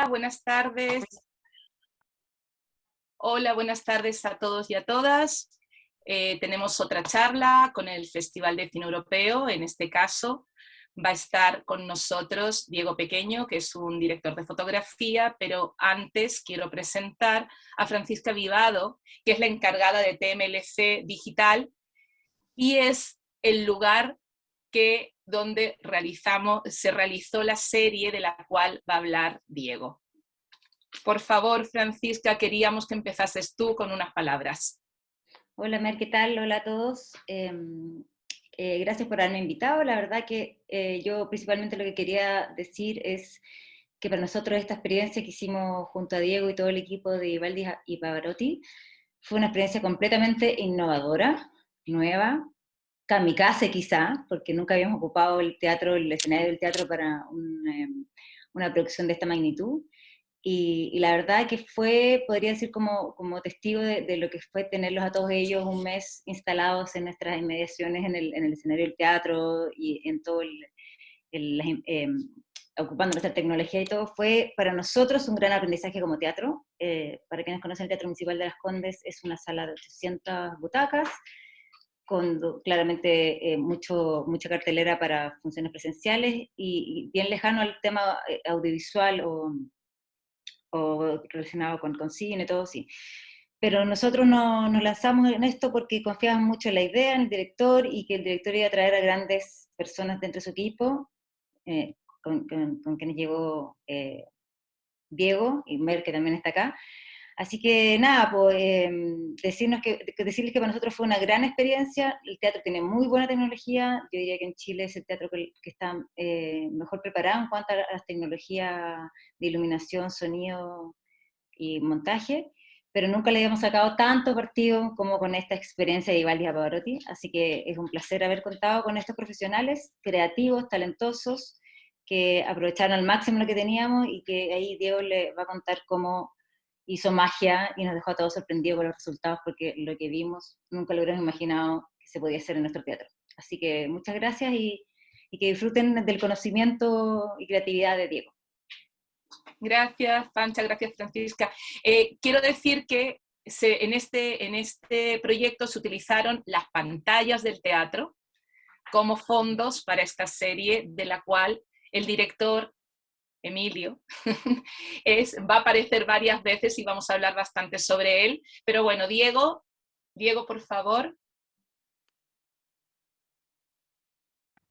buenas tardes. Hola, buenas tardes a todos y a todas. Tenemos otra charla con el Festival de Cine Europeo. En este caso va a estar con nosotros Diego Pequeño, que es un director de fotografía, pero antes quiero presentar a Francisca Vivado, que es la encargada de TMLC Digital y es el lugar donde se realizó la serie de la cual va a hablar Diego. Por favor, Francisca, queríamos que empezases tú con unas palabras. Hola Mer, ¿qué tal? Hola a todos. Gracias por haberme invitado. La verdad que yo principalmente lo que quería decir es que para nosotros esta experiencia que hicimos junto a Diego y todo el equipo de Vivaldi y Pavarotti fue una experiencia completamente innovadora, nueva, kamikaze quizá, porque nunca habíamos ocupado el escenario del teatro para una producción de esta magnitud. Y la verdad que podría decir como testigo de lo que fue tenerlos a todos ellos un mes instalados en nuestras inmediaciones en el escenario del teatro y en todo ocupando nuestra tecnología y todo, fue para nosotros un gran aprendizaje como teatro. Para quienes conocen el Teatro Municipal de Las Condes, es una sala de 800 butacas, con claramente mucha cartelera para funciones presenciales y bien lejano al tema audiovisual o relacionado con cine, todo sí. Pero nosotros nos lanzamos en esto porque confiábamos mucho en la idea, en el director, y que el director iba a traer a grandes personas dentro de su equipo, con quienes llegó Diego y Mer, que también está acá. Así que nada, pues decirles que para nosotros fue una gran experiencia. El teatro tiene muy buena tecnología. Yo diría que en Chile es el teatro que está mejor preparado en cuanto a las tecnologías de iluminación, sonido y montaje, pero nunca le habíamos sacado tanto partido como con esta experiencia de Vivaldi y Pavarotti. Así que es un placer haber contado con estos profesionales creativos, talentosos, que aprovecharon al máximo lo que teníamos, y que ahí Diego le va a contar cómo hizo magia y nos dejó a todos sorprendidos con los resultados, porque lo que vimos nunca lo hubiéramos imaginado que se podía hacer en nuestro teatro. Así que muchas gracias y que disfruten del conocimiento y creatividad de Diego. Gracias, Pancha, gracias, Francisca. Quiero decir que en este proyecto se utilizaron las pantallas del teatro como fondos para esta serie, de la cual el director Emilio va a aparecer varias veces y vamos a hablar bastante sobre él. Pero bueno, Diego, por favor.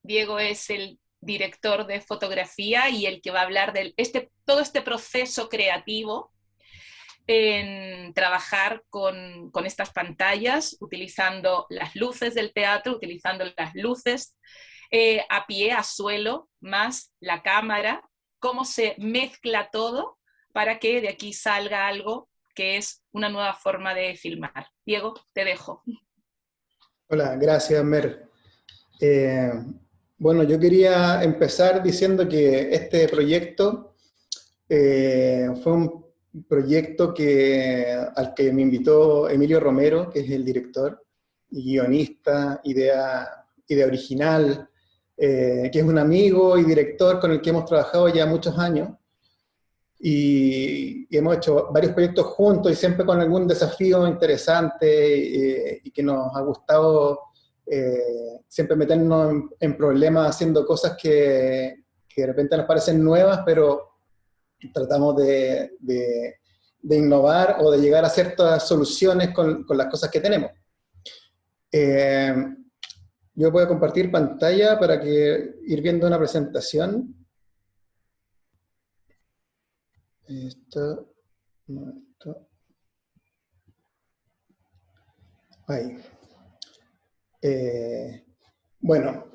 Diego es el director de fotografía y el que va a hablar de todo este proceso creativo en trabajar con estas pantallas, utilizando las luces del teatro, utilizando las luces a pie, a suelo, más la cámara, cómo se mezcla todo para que de aquí salga algo que es una nueva forma de filmar. Diego, te dejo. Hola, gracias, Mer. Bueno, yo quería empezar diciendo que este proyecto fue un proyecto al que me invitó Emilio Romero, que es el director y guionista, idea original, que es un amigo y director con el que hemos trabajado ya muchos años, y hemos hecho varios proyectos juntos y siempre con algún desafío interesante y que nos ha gustado siempre meternos en problemas haciendo cosas que de repente nos parecen nuevas, pero tratamos de innovar o de llegar a ciertas soluciones con las cosas que tenemos. Yo voy a compartir pantalla para ir viendo una presentación. Ahí. Bueno,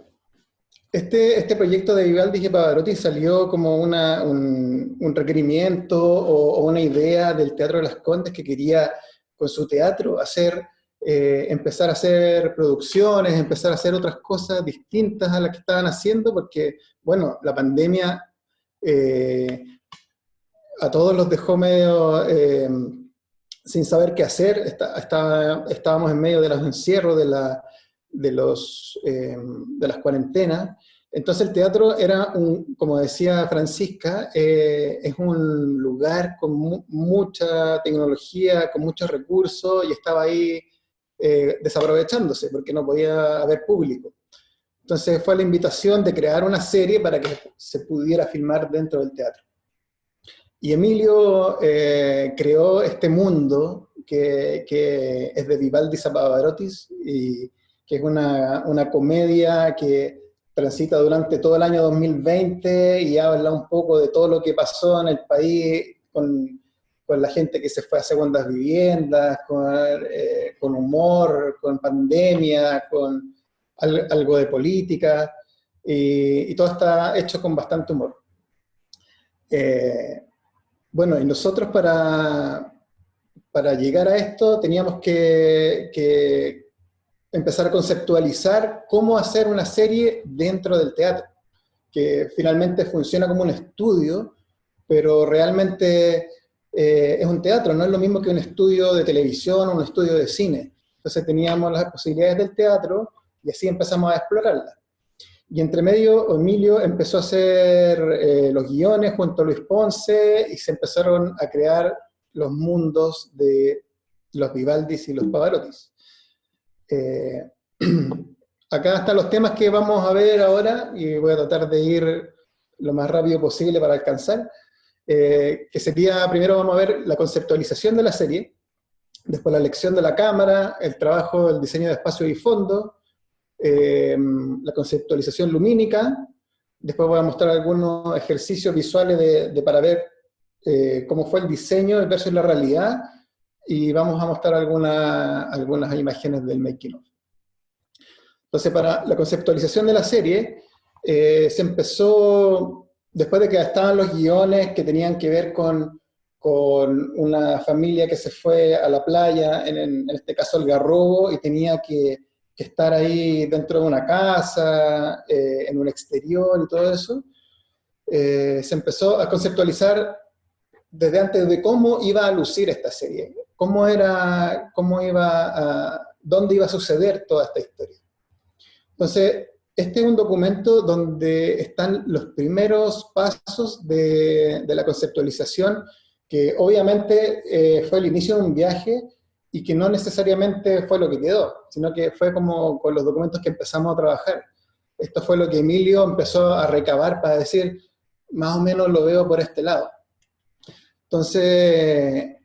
este proyecto de Vivaldi y Pavarotti salió como un requerimiento o una idea del Teatro de Las Condes, que quería con su teatro empezar a hacer producciones, empezar a hacer otras cosas distintas a las que estaban haciendo, porque, bueno, la pandemia a todos los dejó medio sin saber qué hacer. Estábamos en medio de los encierros, de las cuarentenas, Entonces el teatro era, como decía Francisca, es un lugar con mucha tecnología, con muchos recursos, y estaba ahí desaprovechándose porque no podía haber público. Entonces fue la invitación de crear una serie para que se pudiera filmar dentro del teatro. Y Emilio creó este mundo que es de Vivaldi Pavarotis, y que es una comedia que transita durante todo el año 2020 y habla un poco de todo lo que pasó en el país con la gente que se fue a segundas viviendas, con humor, con pandemia, con algo de política, y todo está hecho con bastante humor. Bueno, y nosotros para llegar a esto teníamos que empezar a conceptualizar cómo hacer una serie dentro del teatro, que finalmente funciona como un estudio, pero realmente es un teatro, no es lo mismo que un estudio de televisión o un estudio de cine. Entonces teníamos las posibilidades del teatro y así empezamos a explorarlas. Y entre medio, Emilio empezó a hacer los guiones junto a Luis Ponce, y se empezaron a crear los mundos de los Vivaldis y los Pavarotis. Acá están los temas que vamos a ver ahora, y voy a tratar de ir lo más rápido posible para alcanzar. Que sería, primero vamos a ver la conceptualización de la serie, después la elección de la cámara, el trabajo del diseño de espacio y fondo, la conceptualización lumínica. Después voy a mostrar algunos ejercicios visuales para ver cómo fue el diseño versus la realidad, y vamos a mostrar algunas imágenes del making of. Entonces, para la conceptualización de la serie, se empezó, después de que estaban los guiones que tenían que ver con una familia que se fue a la playa, en este caso Algarrobo, y tenía que estar ahí dentro de una casa, en un exterior y todo eso, se empezó a conceptualizar desde antes de cómo iba a lucir esta serie, dónde iba a suceder toda esta historia. Entonces, este es un documento donde están los primeros pasos de la conceptualización, que obviamente fue el inicio de un viaje, y que no necesariamente fue lo que quedó, sino que fue como con los documentos que empezamos a trabajar. Esto fue lo que Emilio empezó a recabar para decir, más o menos lo veo por este lado. Entonces,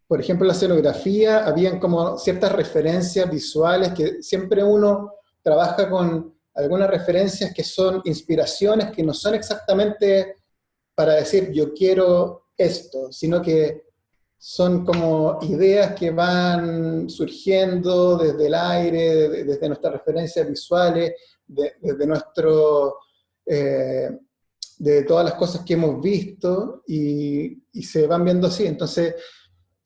por ejemplo, en la escenografía habían como ciertas referencias visuales, que siempre uno trabaja con algunas referencias que son inspiraciones, que no son exactamente para decir yo quiero esto, sino que son como ideas que van surgiendo desde el aire, desde nuestras referencias visuales, desde de todas las cosas que hemos visto, y se van viendo así. Entonces,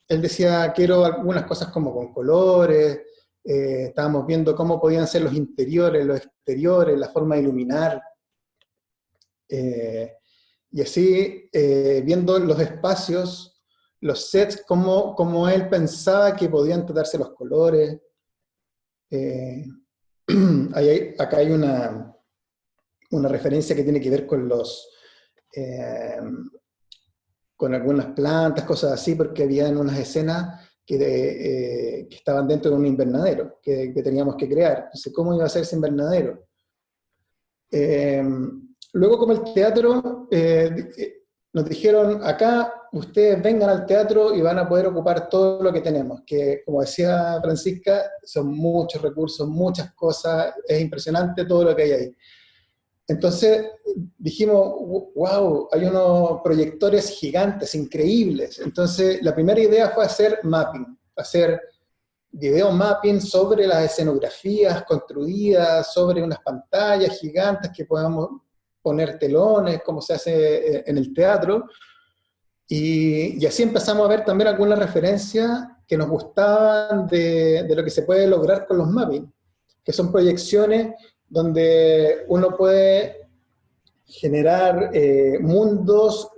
él decía, quiero algunas cosas como con colores, estábamos viendo cómo podían ser los interiores, los exteriores, la forma de iluminar, y así, viendo los espacios, los sets, cómo él pensaba que podían tratarse los colores. Acá hay una referencia que tiene que ver con con algunas plantas, cosas así, porque había unas escenas que estaban dentro de un invernadero que teníamos que crear. Entonces, ¿cómo iba a ser ese invernadero? Luego, como el teatro, nos dijeron, acá ustedes vengan al teatro y van a poder ocupar todo lo que tenemos, que como decía Francisca, son muchos recursos, muchas cosas, es impresionante todo lo que hay ahí. Entonces dijimos, wow, hay unos proyectores gigantes, increíbles. Entonces la primera idea fue hacer mapping, hacer video mapping sobre las escenografías construidas, sobre unas pantallas gigantes que podamos poner telones, como se hace en el teatro. Y así empezamos a ver también algunas referencias que nos gustaban de lo que se puede lograr con los mapping, que son proyecciones donde uno puede generar mundos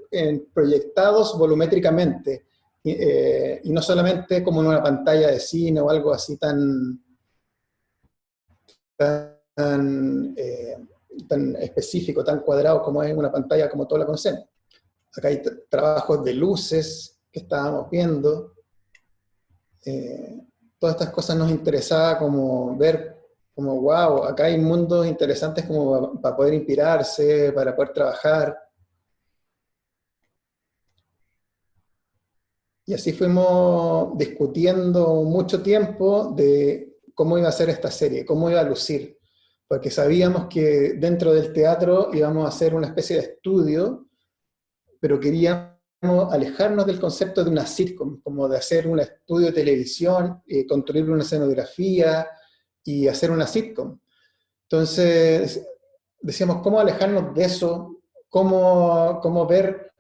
proyectados volumétricamente, y no solamente como en una pantalla de cine o algo así tan tan específico, tan cuadrado como es una pantalla como todos la conocemos. Acá hay trabajos de luces que estábamos viendo. Todas estas cosas nos interesaba como ver, como wow, acá hay mundos interesantes como para poder inspirarse, para poder trabajar. Y así fuimos discutiendo mucho tiempo de cómo iba a ser esta serie, cómo iba a lucir. Porque sabíamos que dentro del teatro íbamos a hacer una especie de estudio, pero queríamos alejarnos del concepto de una sitcom, como de hacer un estudio de televisión, construir una escenografía y hacer una sitcom. Entonces, decíamos, ¿cómo alejarnos de eso? ¿Cómo ver...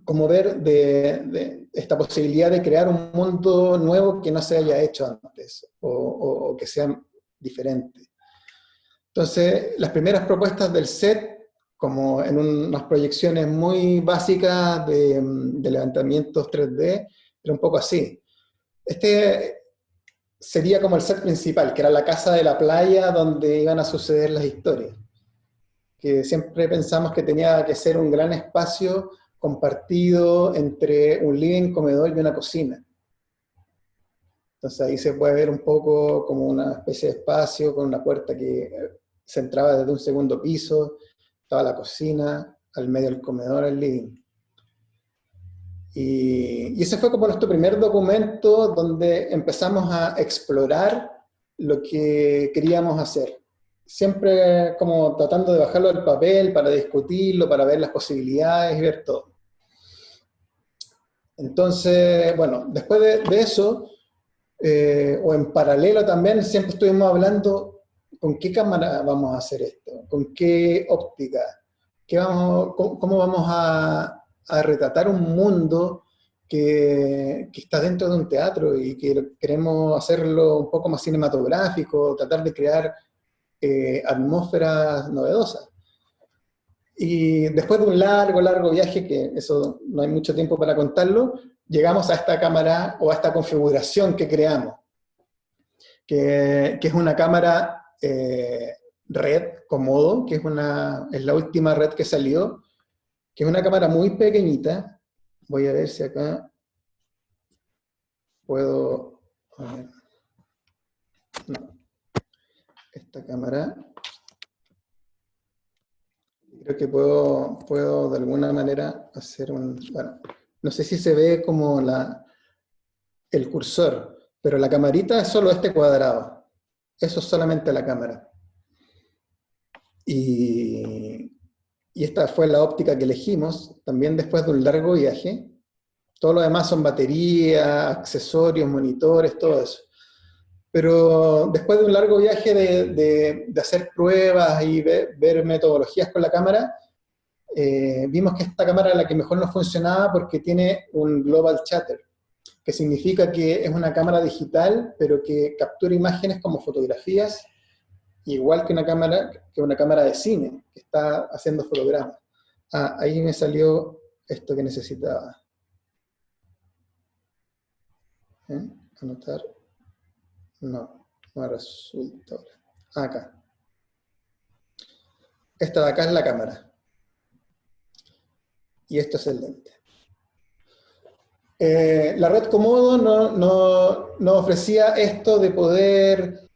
como ver de esta posibilidad de crear un mundo nuevo que no se haya hecho antes, o que sea diferente. Entonces, las primeras propuestas del set, como en unas proyecciones muy básicas de levantamientos 3D, era un poco así. Este sería como el set principal, que era la casa de la playa donde iban a suceder las historias, que siempre pensamos que tenía que ser un gran espacio compartido entre un living, comedor y una cocina. Entonces ahí se puede ver un poco como una especie de espacio con una puerta que se entraba desde un segundo piso, estaba la cocina, al medio el comedor, el living. Y ese fue como nuestro primer documento donde empezamos a explorar lo que queríamos hacer. Siempre como tratando de bajarlo del papel para discutirlo, para ver las posibilidades y ver todo. Entonces, bueno, después de eso, o en paralelo también, siempre estuvimos hablando con qué cámara vamos a hacer esto, con qué óptica, cómo vamos a retratar un mundo que está dentro de un teatro y que queremos hacerlo un poco más cinematográfico, tratar de crear atmósferas novedosas. Y después de un largo viaje, que eso no hay mucho tiempo para contarlo, llegamos a esta cámara o a esta configuración que creamos, que es una cámara red Komodo, que es la última red que salió, que es una cámara muy pequeñita. Voy a ver si acá puedo... A ver. No. Esta cámara... Creo que puedo de alguna manera hacer un... Bueno, no sé si se ve como el cursor, pero la camarita es solo este cuadrado. Eso es solamente la cámara. Y esta fue la óptica que elegimos, también después de un largo viaje. Todo lo demás son baterías, accesorios, monitores, todo eso. Pero después de un largo viaje de hacer pruebas y ver metodologías con la cámara, vimos que esta cámara era la que mejor nos funcionaba porque tiene un global shutter, que significa que es una cámara digital, pero que captura imágenes como fotografías, igual que una cámara de cine, que está haciendo fotogramas. Ah, ahí me salió esto que necesitaba. Anotar. No resulta ahora. Acá. Esta de acá es la cámara. Y esto es el lente. La red Komodo no ofrecía esto de poder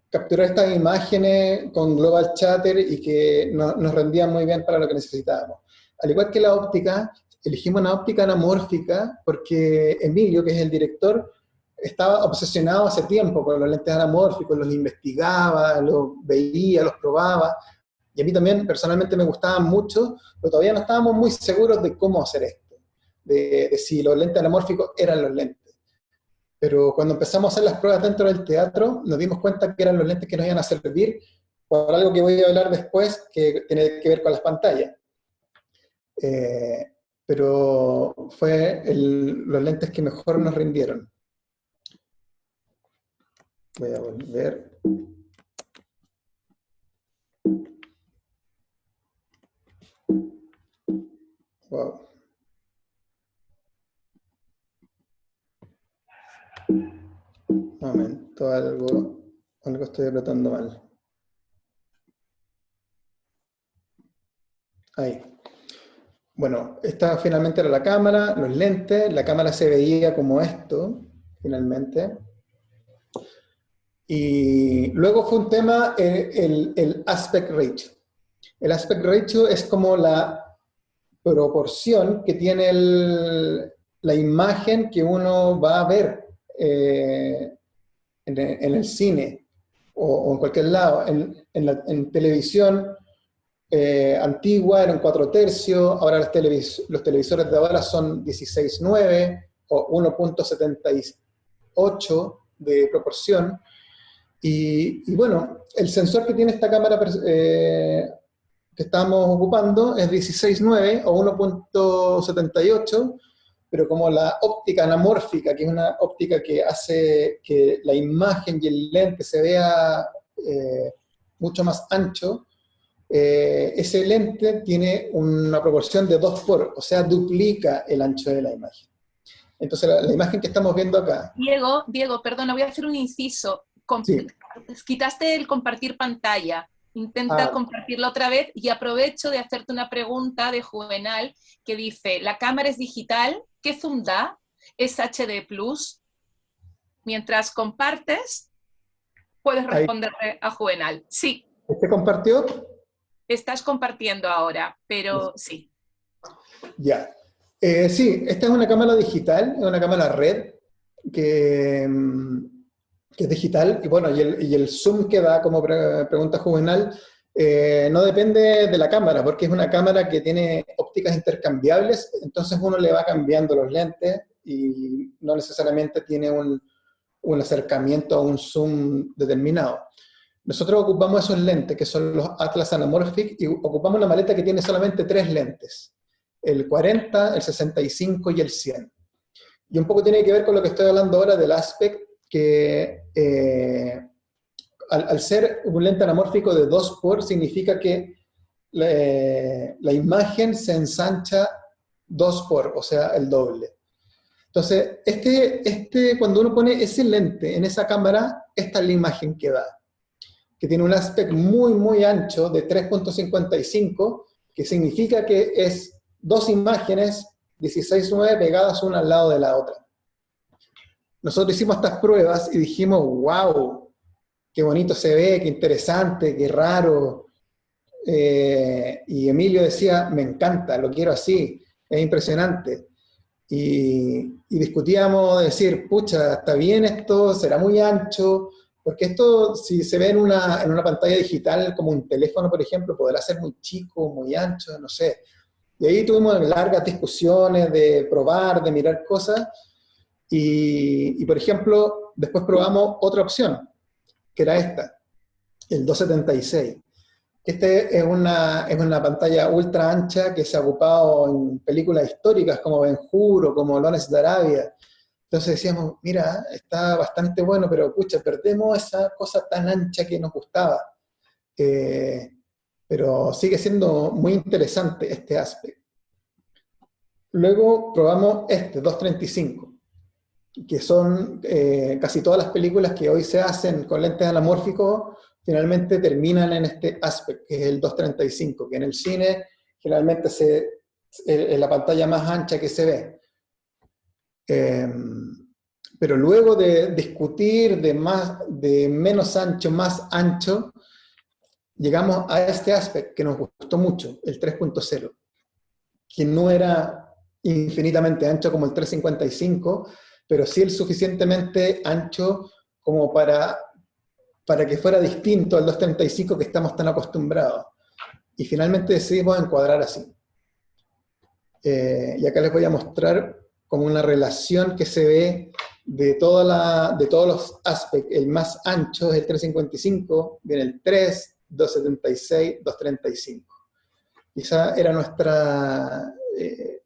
capturar estas imágenes con Global Shutter y que nos rendían muy bien para lo que necesitábamos. Al igual que la óptica, elegimos una óptica anamórfica porque Emilio, que es el director, estaba obsesionado hace tiempo con los lentes anamórficos, los investigaba, los veía, los probaba, y a mí también personalmente me gustaban mucho, pero todavía no estábamos muy seguros de cómo hacer esto, de si los lentes anamórficos eran los lentes. Pero cuando empezamos a hacer las pruebas dentro del teatro, nos dimos cuenta que eran los lentes que nos iban a servir por algo que voy a hablar después, que tiene que ver con las pantallas. Pero fue los lentes que mejor nos rindieron. Voy a volver. Wow. Un momento, algo Algo estoy apretando mal. Ahí. Bueno, esta finalmente era la cámara, los lentes, la cámara se veía como esto, finalmente. Y luego fue un tema el aspect ratio. El aspect ratio es como la proporción que tiene la imagen que uno va a ver en el cine o en cualquier lado. En televisión antigua eran 4/3, ahora los televisores de ahora son 16:9 o 1.78 de proporción. Y bueno, el sensor que tiene esta cámara que estamos ocupando es 16:9 o 1.78, pero como la óptica anamórfica, que es una óptica que hace que la imagen y el lente se vea mucho más ancho, ese lente tiene una proporción de 2 por, o sea, duplica el ancho de la imagen. Entonces la imagen que estamos viendo acá... Diego, perdona, voy a hacer un inciso. Sí. Quitaste el compartir pantalla. Intenta compartirlo otra vez y aprovecho de hacerte una pregunta de Juvenal que dice, ¿la cámara es digital? ¿Qué zoom da? ¿Es HD+? Mientras compartes, puedes responderle a Juvenal. Sí. ¿Usted compartió? Estás compartiendo ahora, pero sí. Ya. Sí, esta es una cámara digital, es una cámara red que es digital, y bueno, y el zoom que da, como pregunta Juvenal, no depende de la cámara, porque es una cámara que tiene ópticas intercambiables, entonces uno le va cambiando los lentes y no necesariamente tiene un acercamiento a un zoom determinado. Nosotros ocupamos esos lentes, que son los Atlas Anamorphic, y ocupamos una maleta que tiene solamente 3 lentes, el 40, el 65 y el 100. Y un poco tiene que ver con lo que estoy hablando ahora del aspect, que al ser un lente anamórfico de 2 por, significa que la imagen se ensancha 2 por, o sea, el doble. Entonces, cuando uno pone ese lente en esa cámara, esta es la imagen que da, que tiene un aspect muy, muy ancho de 3.55, que significa que es 2 imágenes 16:9 pegadas una al lado de la otra. Nosotros hicimos estas pruebas y dijimos, wow, qué bonito se ve, qué interesante, qué raro. Y Emilio decía, me encanta, lo quiero así, es impresionante. Y discutíamos de decir, pucha, ¿está bien esto? ¿Será muy ancho? Porque esto, si se ve en una pantalla digital, como un teléfono, por ejemplo, podrá ser muy chico, muy ancho, no sé. Y ahí tuvimos largas discusiones de probar, de mirar cosas, y por ejemplo, después probamos otra opción, que era esta, el 276. Es una pantalla ultra ancha que se ha ocupado en películas históricas como Ben-Hur o como Lawrence de Arabia. Entonces decíamos, mira, está bastante bueno, pero pucha, perdemos esa cosa tan ancha que nos gustaba. Pero sigue siendo muy interesante este aspecto. Luego probamos este, 235, que son casi todas las películas que hoy se hacen con lentes anamórficos, finalmente terminan en este aspect, que es el 235, que en el cine generalmente es la pantalla más ancha que se ve. Pero luego de discutir de menos ancho, más ancho, llegamos a este aspect que nos gustó mucho, el 3.0, que no era infinitamente ancho como el 355, pero sí el suficientemente ancho como para que fuera distinto al 235 que estamos tan acostumbrados. Y finalmente decidimos encuadrar así. Y acá les voy a mostrar como una relación que se ve de todos los aspectos. El más ancho es el 355, viene el 3, 276, 235. Y esa era nuestra...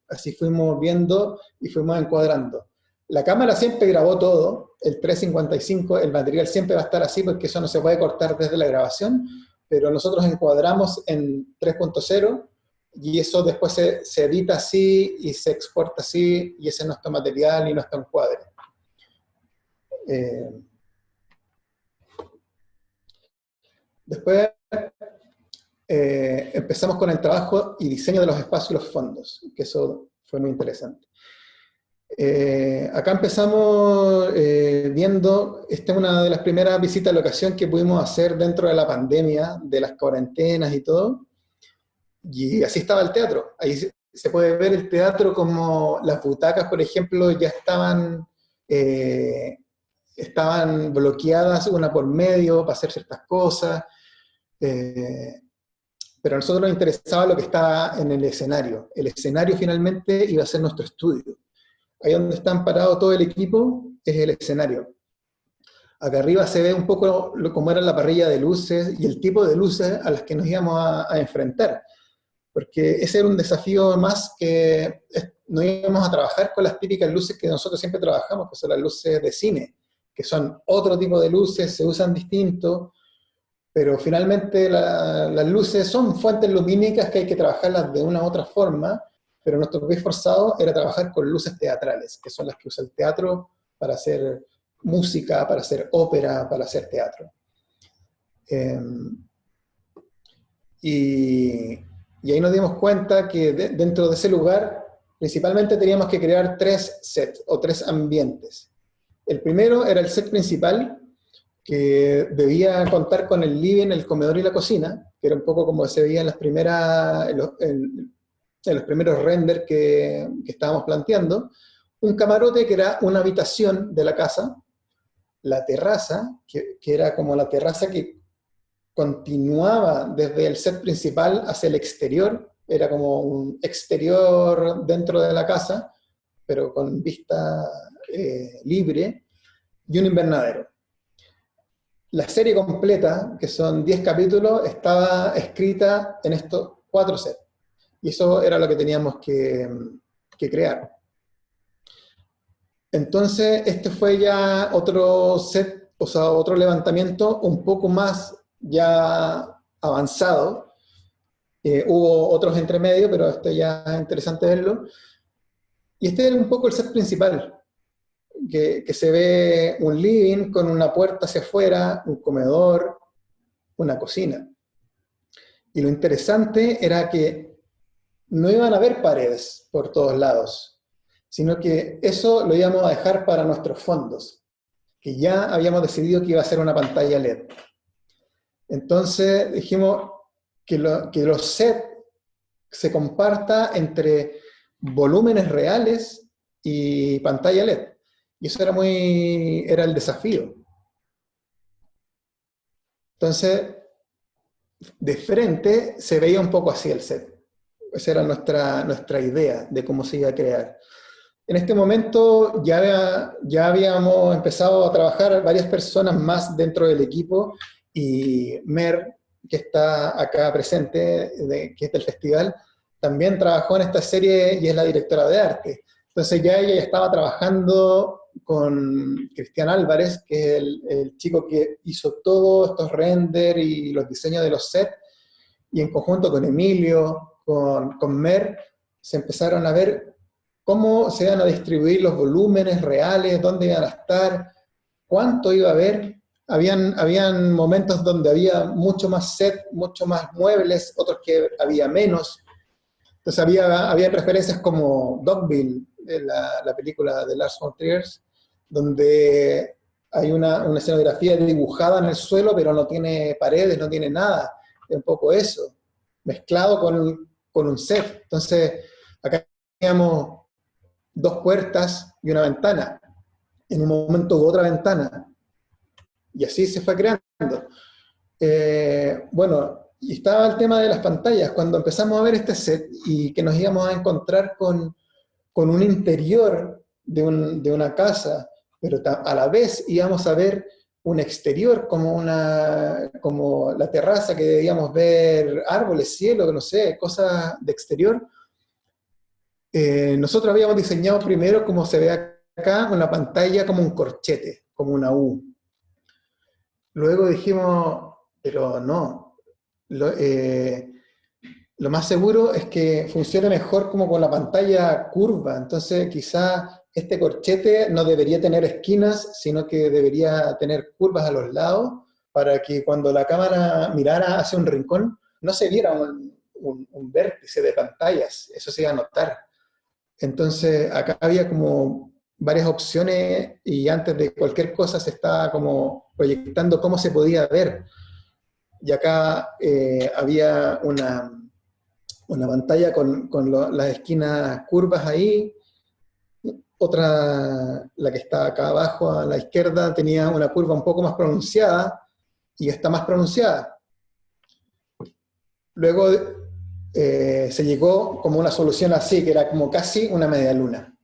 así fuimos viendo y fuimos encuadrando. La cámara siempre grabó todo, el 355, el material siempre va a estar así porque eso no se puede cortar desde la grabación, pero nosotros encuadramos en 3.0 y eso después se edita así y se exporta así y ese es nuestro material y nuestro encuadre. Después empezamos con el trabajo y diseño de los espacios y los fondos, que eso fue muy interesante. Acá empezamos viendo, esta es una de las primeras visitas a locación que pudimos hacer dentro de la pandemia, de las cuarentenas y todo, y así estaba el teatro. Ahí se puede ver el teatro como las butacas, por ejemplo, ya estaban bloqueadas una por medio para hacer ciertas cosas, pero a nosotros nos interesaba lo que estaba en el escenario. El escenario finalmente iba a ser nuestro estudio. Ahí donde están parados todo el equipo es el escenario. Acá arriba se ve un poco cómo era la parrilla de luces y el tipo de luces a las que nos íbamos a enfrentar. Porque ese era un desafío más que no íbamos a trabajar con las típicas luces que nosotros siempre trabajamos, que son las luces de cine, que son otro tipo de luces, se usan distinto, pero finalmente las luces son fuentes lumínicas que hay que trabajarlas de una u otra forma, pero nuestro pie forzado era trabajar con luces teatrales, que son las que usa el teatro para hacer música, para hacer ópera, para hacer teatro. Y ahí nos dimos cuenta que dentro de ese lugar, principalmente teníamos que crear 3 sets o 3 ambientes. El primero era el set principal, que debía contar con el living, el comedor y la cocina, que era un poco como se veía en los primeros renders que estábamos planteando. Un camarote, que era una habitación de la casa. La terraza, que era como la terraza que continuaba desde el set principal hacia el exterior, era como un exterior dentro de la casa, pero con vista libre, y un invernadero. La serie completa, que son 10 capítulos, estaba escrita en estos 4 sets, y eso era lo que teníamos que crear. Entonces, este fue ya otro set, o sea, otro levantamiento un poco más ya avanzado. Hubo otros entre medio, pero esto ya es interesante verlo. Y este era un poco el set principal, que se ve un living con una puerta hacia afuera, un comedor, una cocina. Y lo interesante era que no iban a haber paredes por todos lados, sino que eso lo íbamos a dejar para nuestros fondos, que ya habíamos decidido que iba a ser una pantalla LED. Entonces dijimos que los sets se comparta entre volúmenes reales y pantalla LED. Y eso era el desafío. Entonces, de frente se veía un poco así el set. Esa era nuestra idea de cómo se iba a crear. En este momento ya habíamos empezado a trabajar varias personas más dentro del equipo, y Mer, que está acá presente, que es del festival, también trabajó en esta serie y es la directora de arte. Entonces ya ella estaba trabajando con Cristian Álvarez, que es el chico que hizo todos estos renders y los diseños de los sets, y en conjunto con Emilio, con Mer, se empezaron a ver cómo se iban a distribuir los volúmenes reales, dónde iban a estar, cuánto iba a haber. Habían momentos donde había mucho más set, mucho más muebles, otros que había menos. Entonces había referencias como Dogville, la película de Lars von Trier, donde hay una escenografía dibujada en el suelo, pero no tiene paredes, no tiene nada. Es un poco eso, mezclado con un set. Entonces, acá teníamos 2 puertas y una ventana. En un momento hubo otra ventana. Y así se fue creando. Bueno, y estaba el tema de las pantallas. Cuando empezamos a ver este set y que nos íbamos a encontrar con un interior de una casa, pero a la vez íbamos a ver un exterior como la terraza, que debíamos ver árboles, cielo, no sé, cosas de exterior. Nosotros habíamos diseñado primero, como se ve acá, una pantalla como un corchete, como una U. Luego dijimos, pero no, lo más seguro es que funcione mejor como con la pantalla curva. Entonces quizá este corchete no debería tener esquinas, sino que debería tener curvas a los lados, para que cuando la cámara mirara hacia un rincón, no se viera un vértice de pantallas, eso se iba a notar. Entonces, acá había como varias opciones y antes de cualquier cosa se estaba como proyectando cómo se podía ver. Y acá había una pantalla con las esquinas curvas ahí. Otra, la que está acá abajo a la izquierda, tenía una curva un poco más pronunciada y está más pronunciada. Luego se llegó como una solución así, que era como casi una media luna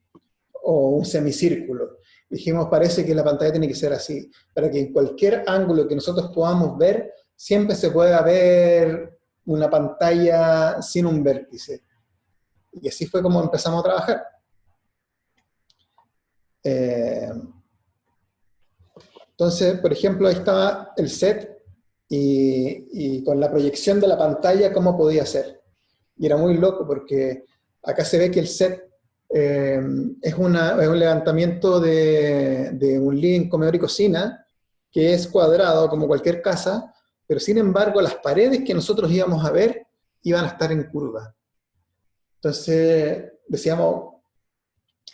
o un semicírculo. Dijimos, parece que la pantalla tiene que ser así, para que en cualquier ángulo que nosotros podamos ver, siempre se pueda ver una pantalla sin un vértice. Y así fue como empezamos a trabajar. Entonces, por ejemplo, ahí estaba el set y con la proyección de la pantalla, cómo podía ser. Y era muy loco porque acá se ve que el set es un levantamiento de un living, comedor y cocina, que es cuadrado como cualquier casa, pero sin embargo las paredes que nosotros íbamos a ver iban a estar en curva. Entonces decíamos,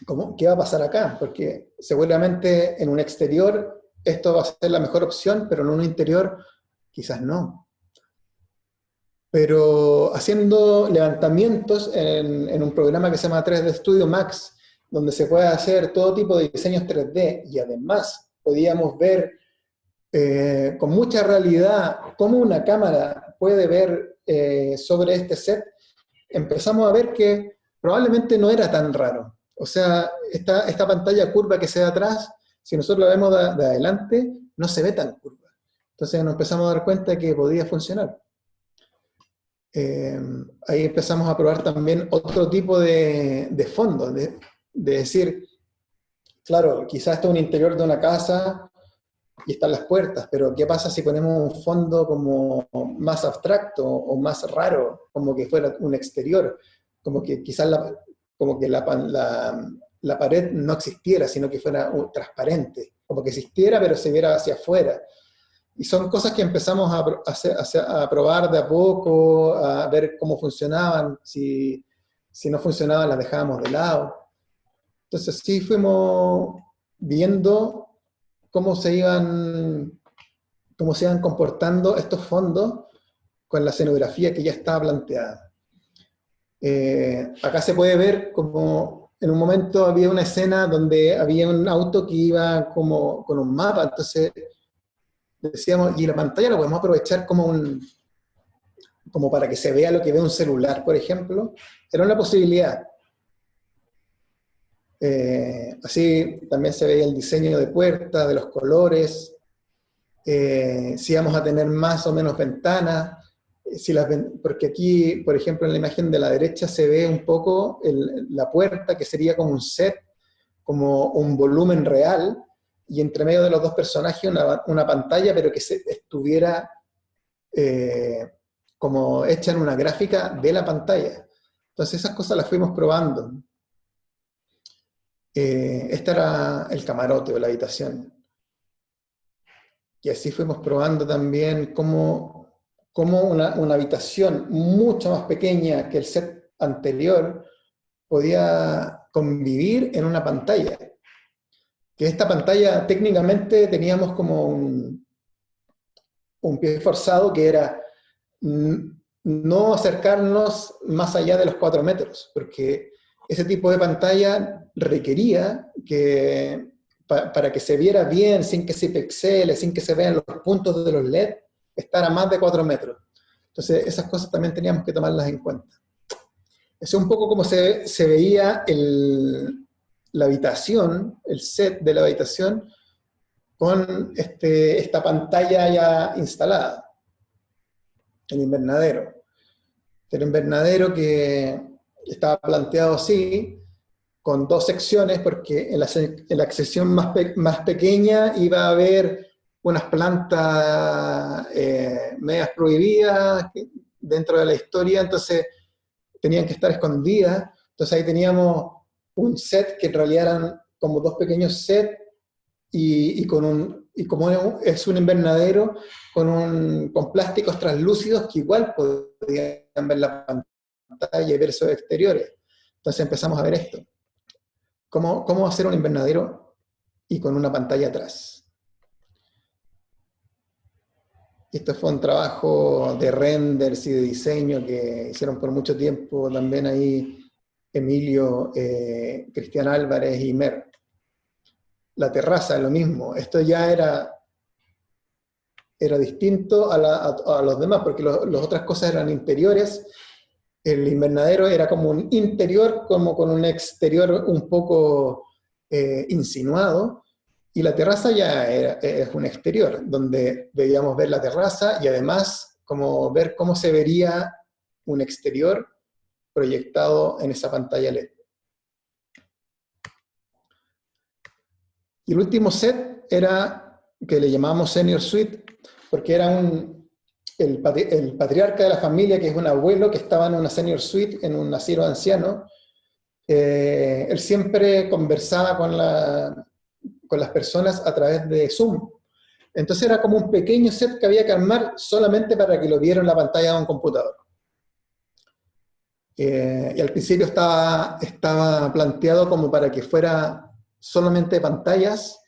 ¿cómo? ¿Qué va a pasar acá? Porque seguramente en un exterior esto va a ser la mejor opción, pero en un interior quizás no. Pero haciendo levantamientos en un programa que se llama 3D Studio Max, donde se puede hacer todo tipo de diseños 3D, y además podíamos ver con mucha realidad cómo una cámara puede ver sobre este set, empezamos a ver que probablemente no era tan raro. O sea, esta pantalla curva que se ve atrás, si nosotros la vemos de adelante, no se ve tan curva. Entonces nos empezamos a dar cuenta de que podía funcionar. Ahí empezamos a probar también otro tipo de fondo, de decir, claro, quizás esto es un interior de una casa y están las puertas, pero ¿qué pasa si ponemos un fondo como más abstracto o más raro, como que fuera un exterior? Como que quizás la pared no existiera, sino que fuera transparente, como que existiera pero se viera hacia afuera. Y son cosas que empezamos a probar de a poco, a ver cómo funcionaban, si no funcionaban las dejábamos de lado. Entonces sí fuimos viendo cómo se iban comportando estos fondos con la escenografía que ya estaba planteada. Acá se puede ver como en un momento había una escena donde había un auto que iba como con un mapa, entonces decíamos, y la pantalla la podemos aprovechar como para que se vea lo que ve un celular, por ejemplo. Era una posibilidad. Así también se veía el diseño de puertas, de los colores, si íbamos a tener más o menos ventanas, porque aquí, por ejemplo, en la imagen de la derecha se ve un poco la puerta, que sería como un set, como un volumen real, y entre medio de los dos personajes una pantalla, pero que estuviera como hecha en una gráfica de la pantalla. Entonces esas cosas las fuimos probando. Este era el camarote o la habitación. Y así fuimos probando también cómo una habitación mucho más pequeña que el set anterior podía convivir en una pantalla. Que esta pantalla técnicamente teníamos como un pie forzado que era no acercarnos más allá de los 4 metros, porque ese tipo de pantalla requería que, para que se viera bien, sin que se pixele, sin que se vean los puntos de los LED, estar a más de 4 metros. Entonces esas cosas también teníamos que tomarlas en cuenta. Eso es un poco como se veía la habitación, el set de la habitación, con esta pantalla ya instalada, el invernadero. El invernadero que estaba planteado así, con 2 secciones, porque en la sección más pequeña iba a haber unas plantas medias prohibidas dentro de la historia, entonces tenían que estar escondidas. Entonces ahí teníamos un set que en realidad eran como 2 pequeños sets y con y como es un invernadero con plásticos translúcidos que igual podían ver la pantalla y ver esos exteriores. Entonces empezamos a ver esto. ¿Cómo hacer un invernadero y con una pantalla atrás? Esto fue un trabajo de renders y de diseño que hicieron por mucho tiempo también ahí Emilio, Cristian Álvarez y Mer. La terraza, lo mismo. Esto ya era distinto a los demás, porque las otras cosas eran interiores. El invernadero era como un interior, como con un exterior un poco insinuado, y la terraza ya es un exterior, donde debíamos ver la terraza y además como ver cómo se vería un exterior proyectado en esa pantalla LED. Y el último set era, que le llamamos Senior Suite, porque era el patriarca de la familia, que es un abuelo que estaba en una Senior Suite, en un asilo anciano. Él siempre conversaba con las personas a través de Zoom. Entonces era como un pequeño set que había que armar solamente para que lo viera en la pantalla de un computador. Y al principio estaba planteado como para que fuera solamente pantallas,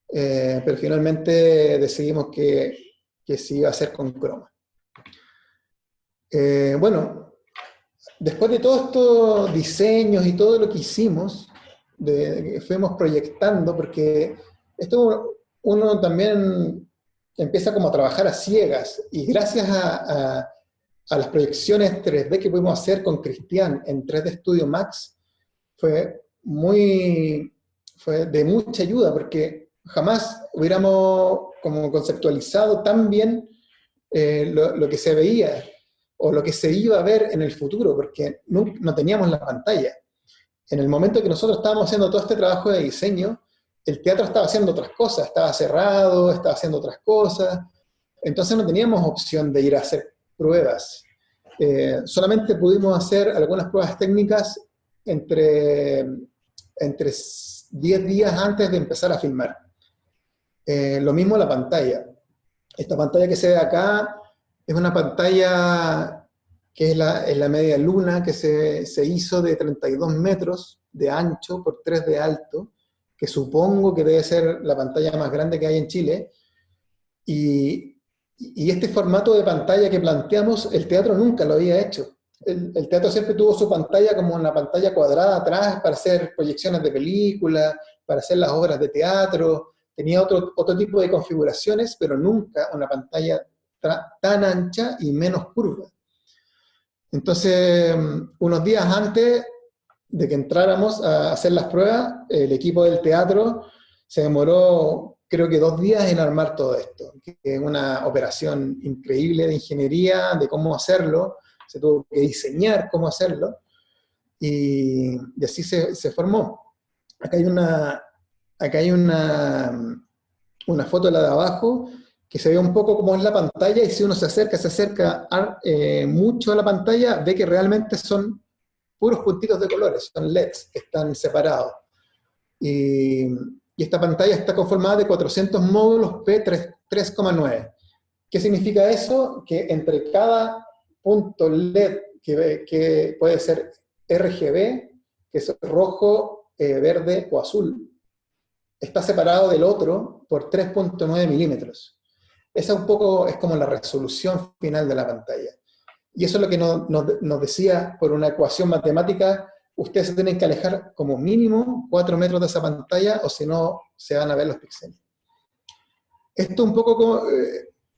pero finalmente decidimos que se iba a hacer con croma. Bueno, después de todos estos diseños y todo lo que hicimos, fuimos proyectando, porque esto uno también empieza como a trabajar a ciegas, y gracias a las proyecciones 3D que pudimos hacer con Cristian en 3D Studio Max, fue de mucha ayuda, porque jamás hubiéramos como conceptualizado tan bien lo que se veía, o lo que se iba a ver en el futuro, porque no teníamos la pantalla. En el momento que nosotros estábamos haciendo todo este trabajo de diseño, el teatro estaba haciendo otras cosas, estaba cerrado, estaba haciendo otras cosas, entonces no teníamos opción de ir a hacer pruebas. Solamente pudimos hacer algunas pruebas técnicas entre 10 días antes de empezar a filmar. Lo mismo la pantalla. Esta pantalla que se ve acá es una pantalla que es la media luna, que se hizo de 32 metros de ancho por 3 de alto, que supongo que debe ser la pantalla más grande que hay en Chile. Y este formato de pantalla que planteamos, el teatro nunca lo había hecho. El teatro siempre tuvo su pantalla como una pantalla cuadrada atrás para hacer proyecciones de películas, para hacer las obras de teatro. Tenía otro tipo de configuraciones, pero nunca una pantalla tan ancha y menos curva. Entonces, unos días antes de que entráramos a hacer las pruebas, el equipo del teatro se demoró, creo que 2 días en armar todo esto, que es una operación increíble de ingeniería, de cómo hacerlo. Se tuvo que diseñar cómo hacerlo, y así se formó. Acá hay una foto de la de abajo, que se ve un poco cómo es la pantalla, y si uno se acerca mucho a la pantalla, ve que realmente son puros puntitos de colores, son LEDs que están separados. Y esta pantalla está conformada de 400 módulos P3,9. ¿Qué significa eso? Que entre cada punto LED que puede ser RGB, que es rojo, verde o azul, está separado del otro por 3,9 milímetros. Esa un poco es como la resolución final de la pantalla. Y eso es lo que nos decía, por una ecuación matemática, ustedes se tienen que alejar como mínimo 4 metros de esa pantalla, o si no, se van a ver los píxeles. Esto un poco como...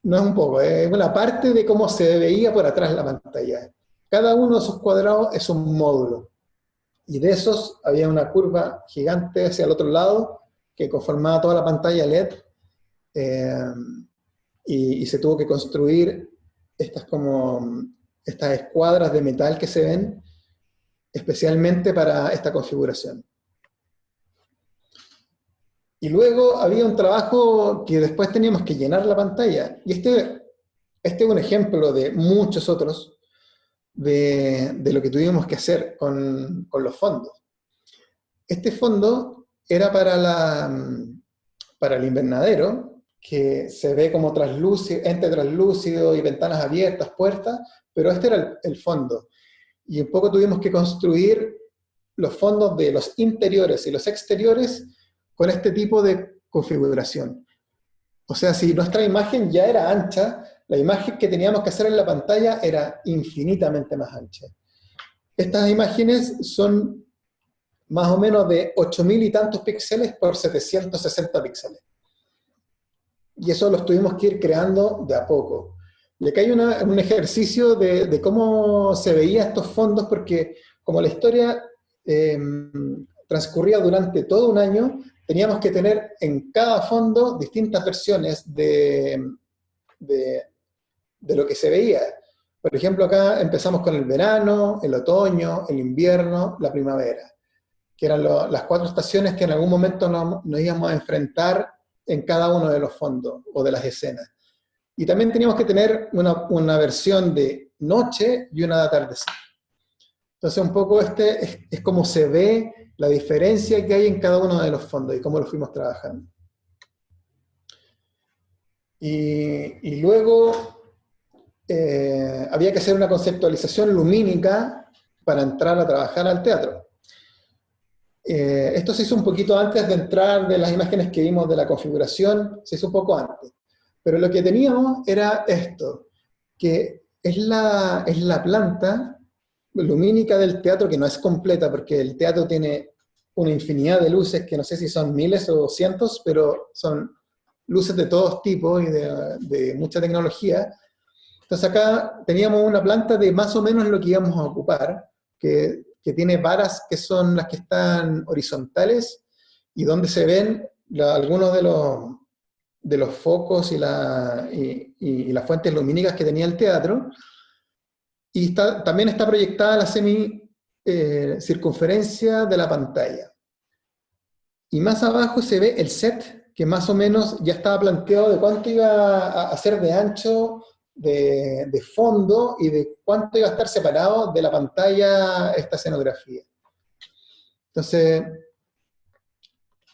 no es un poco, es una parte de cómo se veía por atrás la pantalla. Cada uno de esos cuadrados es un módulo. Y de esos había una curva gigante hacia el otro lado que conformaba toda la pantalla LED, y se tuvo que construir estas escuadras de metal que se ven especialmente para esta configuración. Y luego había un trabajo que después teníamos que llenar la pantalla. Y este es un ejemplo de muchos otros de lo que tuvimos que hacer con los fondos. Este fondo era para para el invernadero, que se ve como translúcido, ente translúcido y ventanas abiertas, puertas, pero este era el fondo. Y un poco tuvimos que construir los fondos de los interiores y los exteriores con este tipo de configuración. O sea, si nuestra imagen ya era ancha, la imagen que teníamos que hacer en la pantalla era infinitamente más ancha. Estas imágenes son más o menos de 8.000 y tantos píxeles por 760 píxeles. Y eso lo tuvimos que ir creando de a poco. Y acá hay un ejercicio de cómo se veían estos fondos, porque como la historia transcurría durante todo un año, teníamos que tener en cada fondo distintas versiones de lo que se veía. Por ejemplo, acá empezamos con el verano, el otoño, el invierno, la primavera, que eran las 4 estaciones que en algún momento nos íbamos a enfrentar en cada uno de los fondos o de las escenas. Y también teníamos que tener una versión de noche y una de atardecer. Entonces un poco es como se ve la diferencia que hay en cada uno de los fondos y cómo lo fuimos trabajando. Y luego había que hacer una conceptualización lumínica para entrar a trabajar al teatro. Esto se hizo un poquito antes de entrar de las imágenes que vimos de la configuración, se hizo un poco antes. Pero lo que teníamos era esto, que es la planta lumínica del teatro, que no es completa, porque el teatro tiene una infinidad de luces, que no sé si son miles o cientos, pero son luces de todos tipos y de mucha tecnología. Entonces acá teníamos una planta de más o menos lo que íbamos a ocupar, que tiene varas que son las que están horizontales, y donde se ven algunos de los focos y las fuentes lumínicas que tenía el teatro. Y también está proyectada la circunferencia de la pantalla. Y más abajo se ve el set, que más o menos ya estaba planteado de cuánto iba a ser de ancho, de fondo, y de cuánto iba a estar separado de la pantalla esta escenografía. Entonces,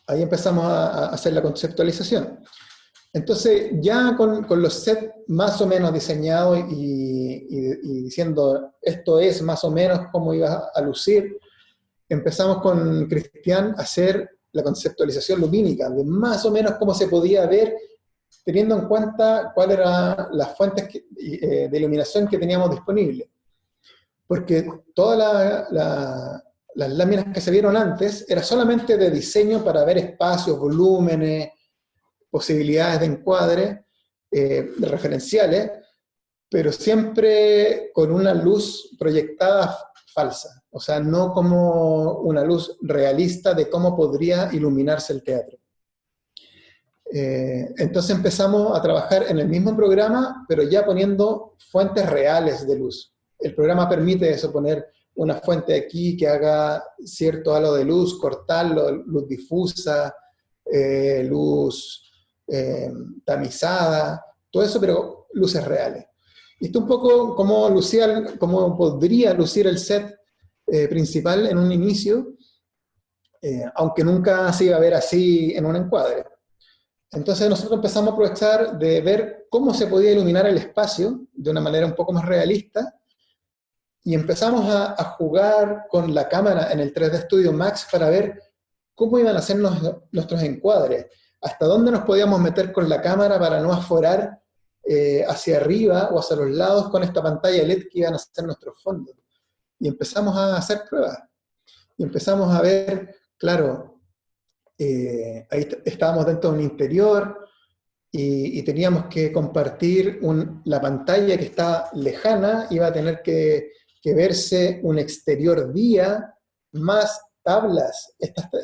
ahí empezamos a hacer la conceptualización. Entonces, ya con los sets más o menos diseñados y diciendo esto es más o menos cómo iba a lucir, empezamos con Cristian a hacer la conceptualización lumínica, de más o menos cómo se podía ver, teniendo en cuenta cuáles eran las fuentes de iluminación que teníamos disponibles. Porque todas las láminas que se vieron antes era solamente de diseño para ver espacios, volúmenes, posibilidades de encuadre, referenciales, pero siempre con una luz proyectada falsa, o sea, no como una luz realista de cómo podría iluminarse el teatro. Entonces empezamos a trabajar en el mismo programa, pero ya poniendo fuentes reales de luz. El programa permite eso, poner una fuente aquí que haga cierto halo de luz, cortarlo, luz difusa, luz tamizada, todo eso, pero luces reales. Y esto un poco cómo podría lucir el set principal en un inicio, aunque nunca se iba a ver así en un encuadre. Entonces nosotros empezamos a aprovechar de ver cómo se podía iluminar el espacio de una manera un poco más realista, y empezamos a jugar con la cámara en el 3D Studio Max para ver cómo iban a ser nuestros encuadres, hasta dónde nos podíamos meter con la cámara para no aforar hacia arriba o hacia los lados con esta pantalla LED que iban a ser nuestros fondos. Y empezamos a hacer pruebas. Y empezamos a ver, claro, ahí estábamos dentro de un interior y teníamos que compartir la pantalla que estaba lejana, iba a tener que verse un exterior día, más tablas.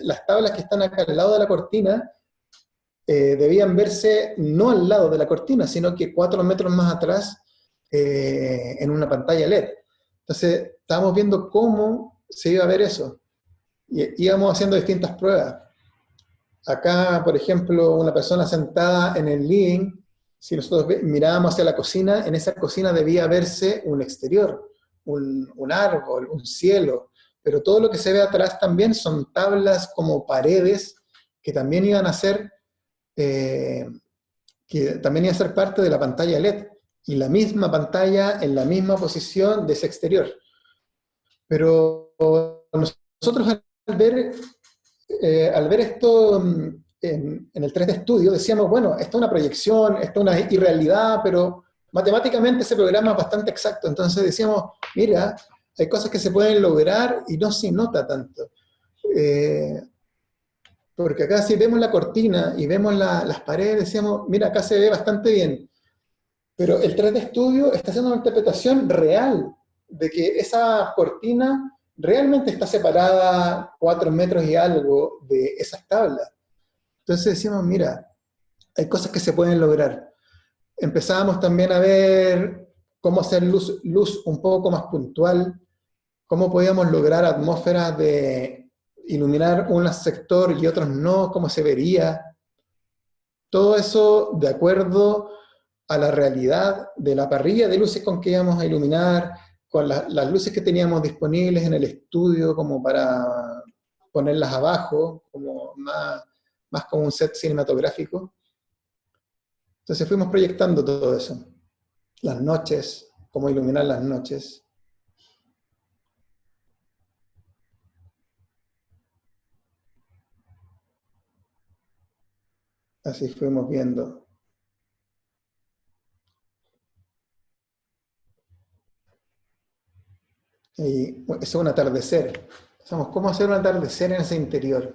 Las tablas que están acá al lado de la cortina debían verse no al lado de la cortina, sino que 4 metros más atrás en una pantalla LED. Entonces estábamos viendo cómo se iba a ver eso. Y íbamos haciendo distintas pruebas. Acá, por ejemplo, una persona sentada en el living, si nosotros mirábamos hacia la cocina, en esa cocina debía verse un exterior, un árbol, un cielo, pero todo lo que se ve atrás también son tablas como paredes que también iban a ser que también iba a ser parte de la pantalla LED, y la misma pantalla en la misma posición de ese exterior. Pero nosotros al ver esto en el 3D Studio, decíamos, bueno, esto es una proyección, esto es una irrealidad, pero matemáticamente ese programa es bastante exacto. Entonces decíamos, mira, hay cosas que se pueden lograr y no se nota tanto. Porque acá si vemos la cortina y vemos las paredes, decíamos, mira, acá se ve bastante bien. Pero el 3D Studio está haciendo una interpretación real de que esa cortina realmente está separada 4 metros y algo de esas tablas. Entonces decimos, mira, hay cosas que se pueden lograr. Empezábamos también a ver cómo hacer luz un poco más puntual, cómo podíamos lograr atmósferas de iluminar un sector y otros no, cómo se vería. Todo eso de acuerdo a la realidad de la parrilla de luces con que íbamos a iluminar, con las luces que teníamos disponibles en el estudio como para ponerlas abajo, como más como un set cinematográfico. Entonces fuimos proyectando todo eso. Las noches, cómo iluminar las noches. Así fuimos viendo. Y eso es un atardecer. Pensamos, ¿cómo hacer un atardecer en ese interior?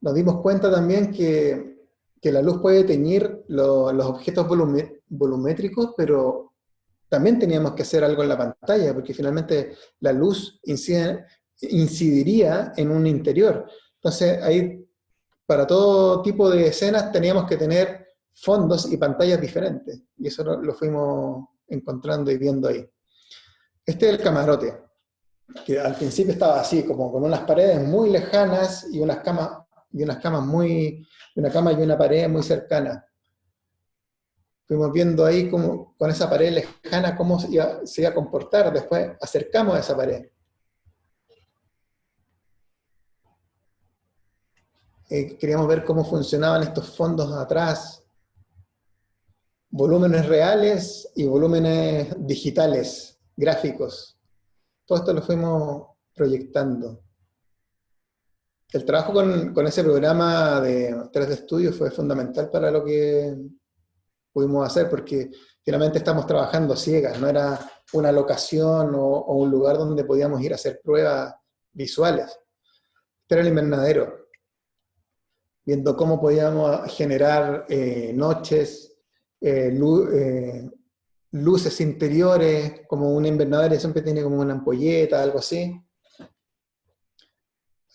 Nos dimos cuenta también que la luz puede teñir los objetos volumétricos, pero también teníamos que hacer algo en la pantalla, porque finalmente la luz incidiría en un interior. Entonces, ahí, para todo tipo de escenas, teníamos que tener fondos y pantallas diferentes. Y eso lo fuimos encontrando y viendo ahí. Este es el camarote, que al principio estaba así, como con unas paredes muy lejanas y una cama y una pared muy cercanas. Fuimos viendo ahí como, con esa pared lejana cómo se iba a comportar. Después acercamos a esa pared. Queríamos ver cómo funcionaban estos fondos atrás. Volúmenes reales y volúmenes digitales, gráficos. Todo esto lo fuimos proyectando. El trabajo con ese programa de 3D Studio fue fundamental para lo que pudimos hacer, porque finalmente estamos trabajando ciegas, no era una locación o un lugar donde podíamos ir a hacer pruebas visuales. Este era el invernadero, viendo cómo podíamos generar noches, luces interiores, como un invernadero siempre tiene como una ampolleta, algo así.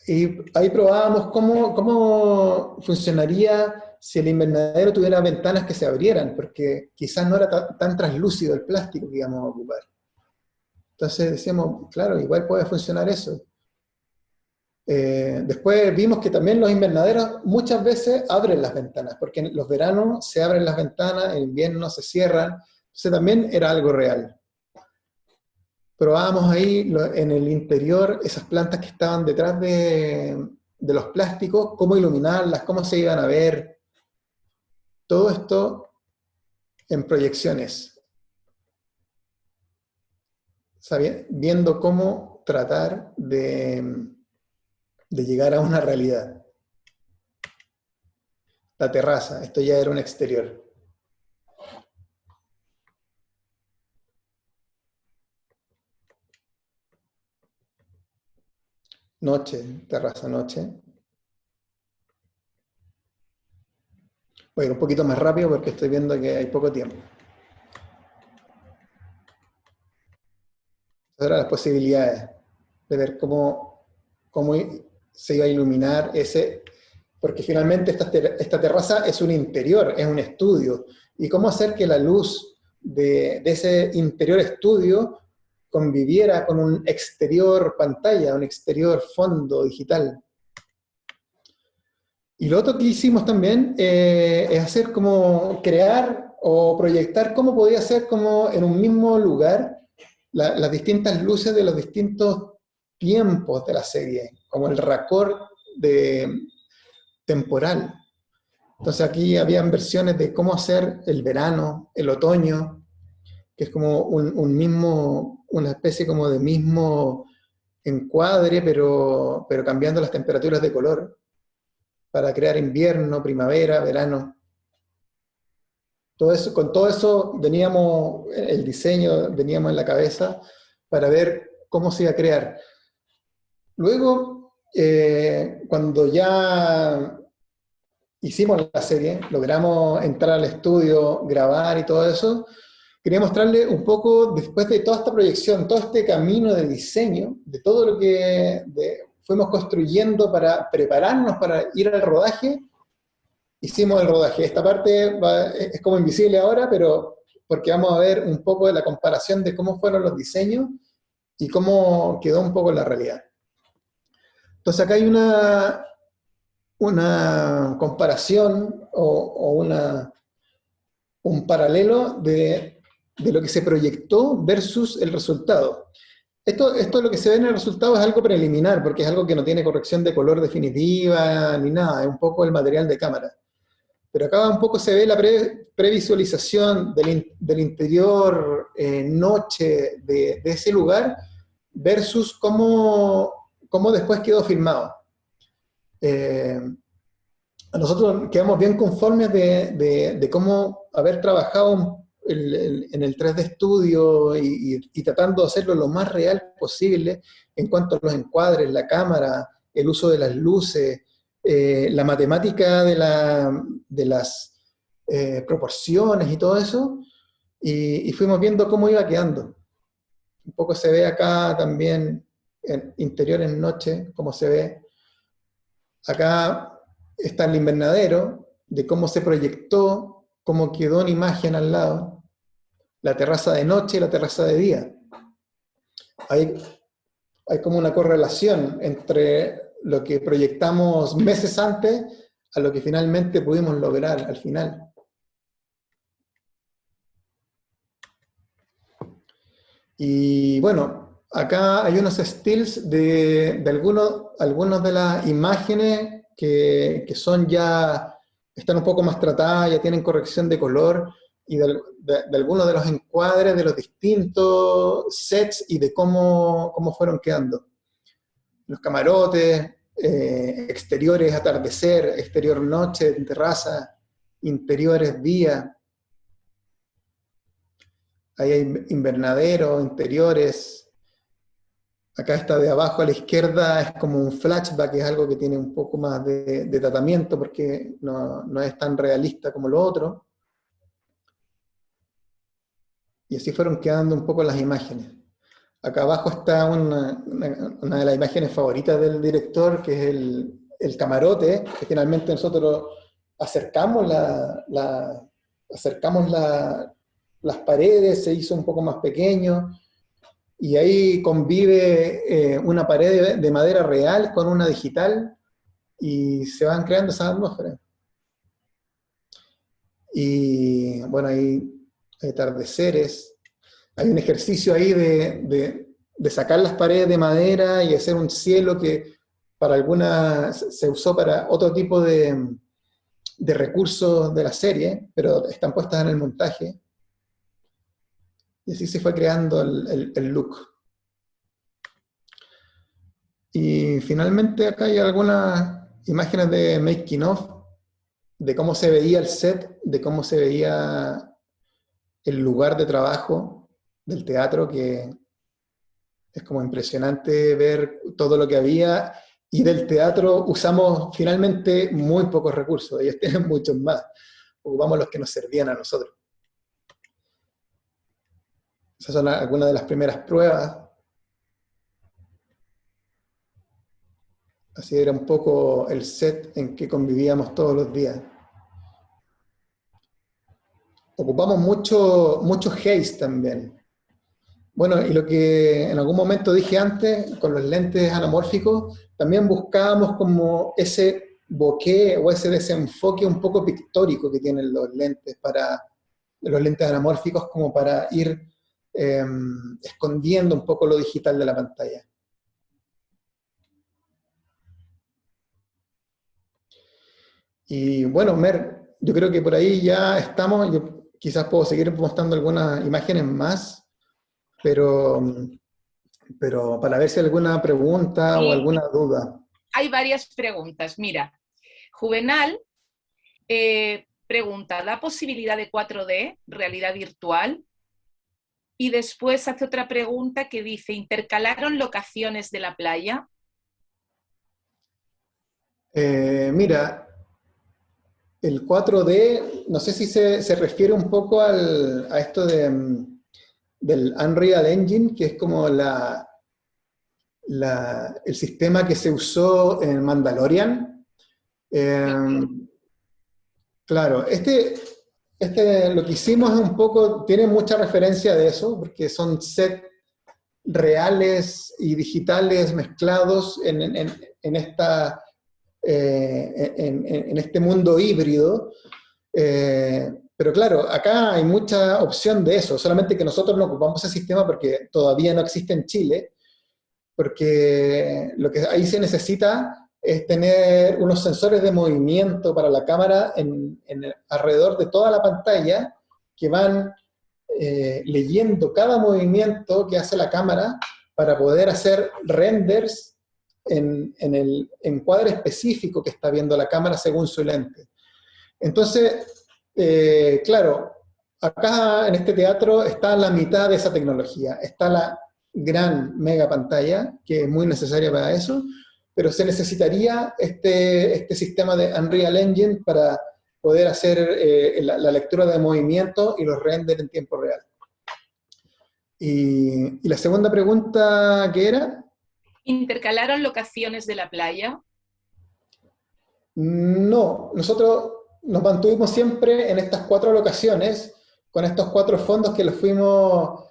Y ahí probábamos cómo funcionaría si el invernadero tuviera ventanas que se abrieran, porque quizás no era tan translúcido el plástico que íbamos a ocupar. Entonces decíamos, claro, igual puede funcionar eso. Después vimos que también los invernaderos muchas veces abren las ventanas, porque en los veranos se abren las ventanas, en invierno se cierran, entonces también era algo real. Probábamos ahí en el interior esas plantas que estaban detrás de los plásticos, cómo iluminarlas, cómo se iban a ver. Todo esto en proyecciones. Viendo cómo tratar de llegar a una realidad. La terraza, esto ya era un exterior. Noche, terraza, noche. Voy a ir un poquito más rápido porque estoy viendo que hay poco tiempo. Ahora las posibilidades de ver cómo se iba a iluminar ese, porque finalmente esta terraza es un interior, es un estudio, y cómo hacer que la luz de ese interior estudio conviviera con un exterior pantalla, un exterior fondo digital. Y lo otro que hicimos también es hacer como crear o proyectar cómo podía ser como en un mismo lugar las distintas luces de los distintos tiempos de la serie, como el raccord temporal. Entonces aquí habían versiones de cómo hacer el verano, el otoño, que es como una especie como de mismo encuadre, pero cambiando las temperaturas de color para crear invierno, primavera, verano. Todo eso, con todo eso veníamos, el diseño veníamos en la cabeza para ver cómo se iba a crear. Luego, cuando ya hicimos la serie, logramos entrar al estudio, grabar y todo eso, quería mostrarle un poco, después de toda esta proyección, todo este camino de diseño, de todo lo que fuimos construyendo para prepararnos para ir al rodaje, hicimos el rodaje. Esta parte es como invisible ahora, pero porque vamos a ver un poco de la comparación de cómo fueron los diseños y cómo quedó un poco la realidad. Entonces acá hay una comparación o un paralelo de lo que se proyectó versus el resultado. Esto lo que se ve en el resultado es algo preliminar, porque es algo que no tiene corrección de color definitiva ni nada, es un poco el material de cámara. Pero acá un poco se ve la previsualización del interior noche de ese lugar versus cómo después quedó filmado. Nosotros quedamos bien conformes de cómo haber trabajado en el 3D Studio y tratando de hacerlo lo más real posible en cuanto a los encuadres, la cámara, el uso de las luces, la matemática de las proporciones y todo eso, y fuimos viendo cómo iba quedando. Un poco se ve acá también, en interior en noche, cómo se ve. Acá está el invernadero, de cómo se proyectó, cómo quedó una imagen al lado, la terraza de noche y la terraza de día. Hay como una correlación entre lo que proyectamos meses antes a lo que finalmente pudimos lograr al final. Y bueno, acá hay unos stills de algunos de las imágenes que son ya, están un poco más tratadas, ya tienen corrección de color, y de algunos de los encuadres de los distintos sets y de cómo fueron quedando. Los camarotes, exteriores atardecer, exterior noche, terraza, interiores día. Ahí hay invernaderos, interiores. Acá está de abajo a la izquierda, es como un flashback, es algo que tiene un poco más de tratamiento porque no es tan realista como lo otro. Y así fueron quedando un poco las imágenes. Acá abajo está una de las imágenes favoritas del director, que es el camarote, que finalmente nosotros acercamos las paredes, se hizo un poco más pequeño, y ahí convive una pared de madera real con una digital, y se van creando esas atmósferas. Y bueno, hay atardeceres, hay un ejercicio ahí de sacar las paredes de madera y hacer un cielo que para algunas se usó para otro tipo de recursos de la serie, pero están puestas en el montaje. Y así se fue creando el look. Y finalmente acá hay algunas imágenes de making of, de cómo se veía el set, de cómo se veía el lugar de trabajo del teatro, que es como impresionante ver todo lo que había, y del teatro usamos finalmente muy pocos recursos, ellos tienen muchos más, ocupamos los que nos servían a nosotros. Esas son algunas de las primeras pruebas. Así era un poco el set en que convivíamos todos los días. Ocupamos mucho haze también. Bueno, y lo que en algún momento dije antes, con los lentes anamórficos, también buscábamos como ese bokeh o ese desenfoque un poco pictórico que tienen los lentes anamórficos, como para ir escondiendo un poco lo digital de la pantalla. Y bueno, Mer, yo creo que por ahí ya estamos. Yo quizás puedo seguir mostrando algunas imágenes más, pero, pero para ver si hay alguna pregunta o Sí, alguna duda. hay varias preguntas. Mira, Juvenal pregunta, ¿da posibilidad de 4D, realidad virtual? Y después hace otra pregunta que dice, ¿intercalaron locaciones de la playa? Mira, el 4D, no sé si se refiere un poco a esto del Unreal Engine, que es como el sistema que se usó en Mandalorian. Eh, claro, lo que hicimos es un poco, tiene mucha referencia de eso, porque son sets reales y digitales mezclados en este mundo híbrido. Pero claro, acá hay mucha opción de eso, solamente que nosotros no ocupamos ese sistema porque todavía no existe en Chile, porque lo que ahí se necesita es tener unos sensores de movimiento para la cámara alrededor de toda la pantalla que van leyendo cada movimiento que hace la cámara para poder hacer renders en el encuadre específico que está viendo la cámara según su lente. Entonces, claro, acá en este teatro está la mitad de esa tecnología. Está la gran mega pantalla, que es muy necesaria para eso, pero se necesitaría este sistema de Unreal Engine para poder hacer la lectura de movimiento y los renders en tiempo real. Y la segunda pregunta, ¿qué era? ¿Intercalaron locaciones de la playa? No, nosotros nos mantuvimos siempre en estas 4 locaciones, con estos 4 fondos que los fuimos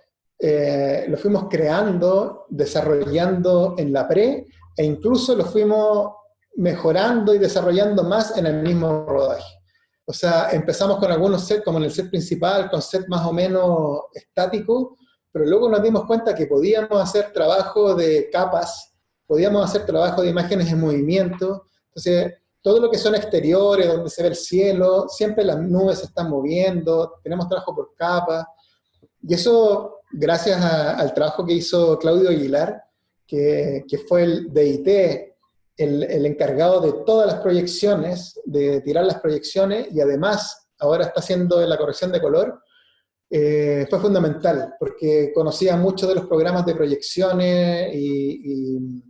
creando, desarrollando en la pre, e incluso los fuimos mejorando y desarrollando más en el mismo rodaje. O sea, empezamos con algunos sets, como en el set principal, con sets más o menos estáticos, pero luego nos dimos cuenta que podíamos hacer trabajo de capas, podíamos hacer trabajo de imágenes en movimiento. Entonces, todo lo que son exteriores, donde se ve el cielo, siempre las nubes se están moviendo, tenemos trabajo por capas, y eso gracias al trabajo que hizo Claudio Aguilar, que fue el DIT, el encargado de todas las proyecciones, de tirar las proyecciones, y además ahora está haciendo la corrección de color. Fue fundamental, porque conocía mucho de los programas de proyecciones y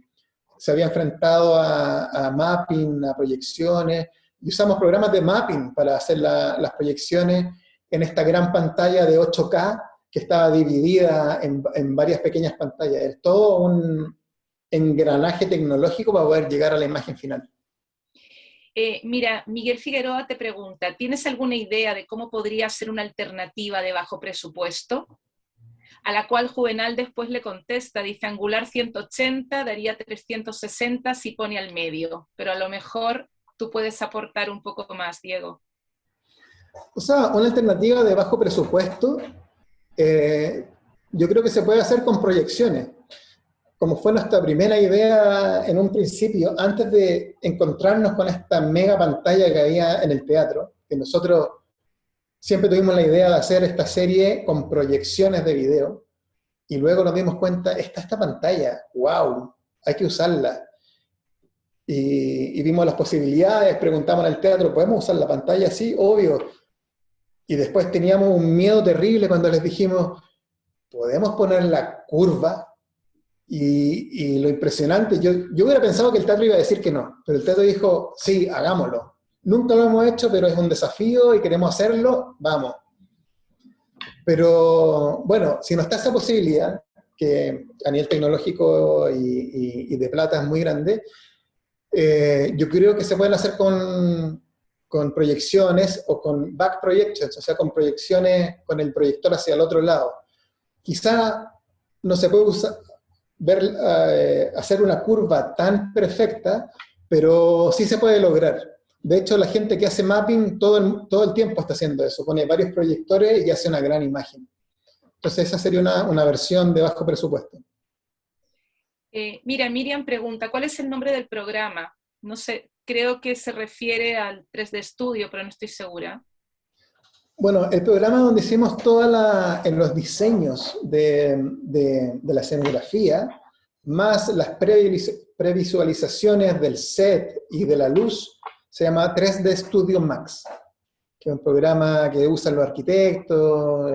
se había enfrentado a mapping, a proyecciones, y usamos programas de mapping para hacer las proyecciones en esta gran pantalla de 8K que estaba dividida en varias pequeñas pantallas. Es todo un engranaje tecnológico para poder llegar a la imagen final. Mira, Miguel Figueroa te pregunta, ¿tienes alguna idea de cómo podría ser una alternativa de bajo presupuesto? A la cual Juvenal después le contesta, dice, Angular 180 daría 360 si pone al medio, pero a lo mejor tú puedes aportar un poco más, Diego. O sea, una alternativa de bajo presupuesto, yo creo que se puede hacer con proyecciones. Como fue nuestra primera idea en un principio, antes de encontrarnos con esta mega pantalla que había en el teatro, que nosotros siempre tuvimos la idea de hacer esta serie con proyecciones de video, y luego nos dimos cuenta, está esta pantalla, wow, hay que usarla. Y vimos las posibilidades, preguntamos al teatro, ¿podemos usar la pantalla? Sí, obvio. Y después teníamos un miedo terrible cuando les dijimos, ¿podemos poner la curva? Y lo impresionante, yo hubiera pensado que el teatro iba a decir que no, pero el teatro dijo, sí, hagámoslo. Nunca lo hemos hecho, pero es un desafío y queremos hacerlo, vamos. Pero bueno, si no está esa posibilidad, que a nivel tecnológico y de plata es muy grande, yo creo que se pueden hacer con proyecciones o con back projections, o sea, con proyecciones con el proyector hacia el otro lado. Quizá no se puede hacer una curva tan perfecta, pero sí se puede lograr. De hecho, la gente que hace mapping todo el tiempo está haciendo eso, pone varios proyectores y hace una gran imagen. Entonces esa sería una versión de bajo presupuesto. Mira, Miriam pregunta, ¿cuál es el nombre del programa? No sé, creo que se refiere al 3D Studio, pero no estoy segura. Bueno, el programa donde hicimos en los diseños de la escenografía, más las previsualizaciones del set y de la luz, se llama 3D Studio Max, que es un programa que usan los arquitectos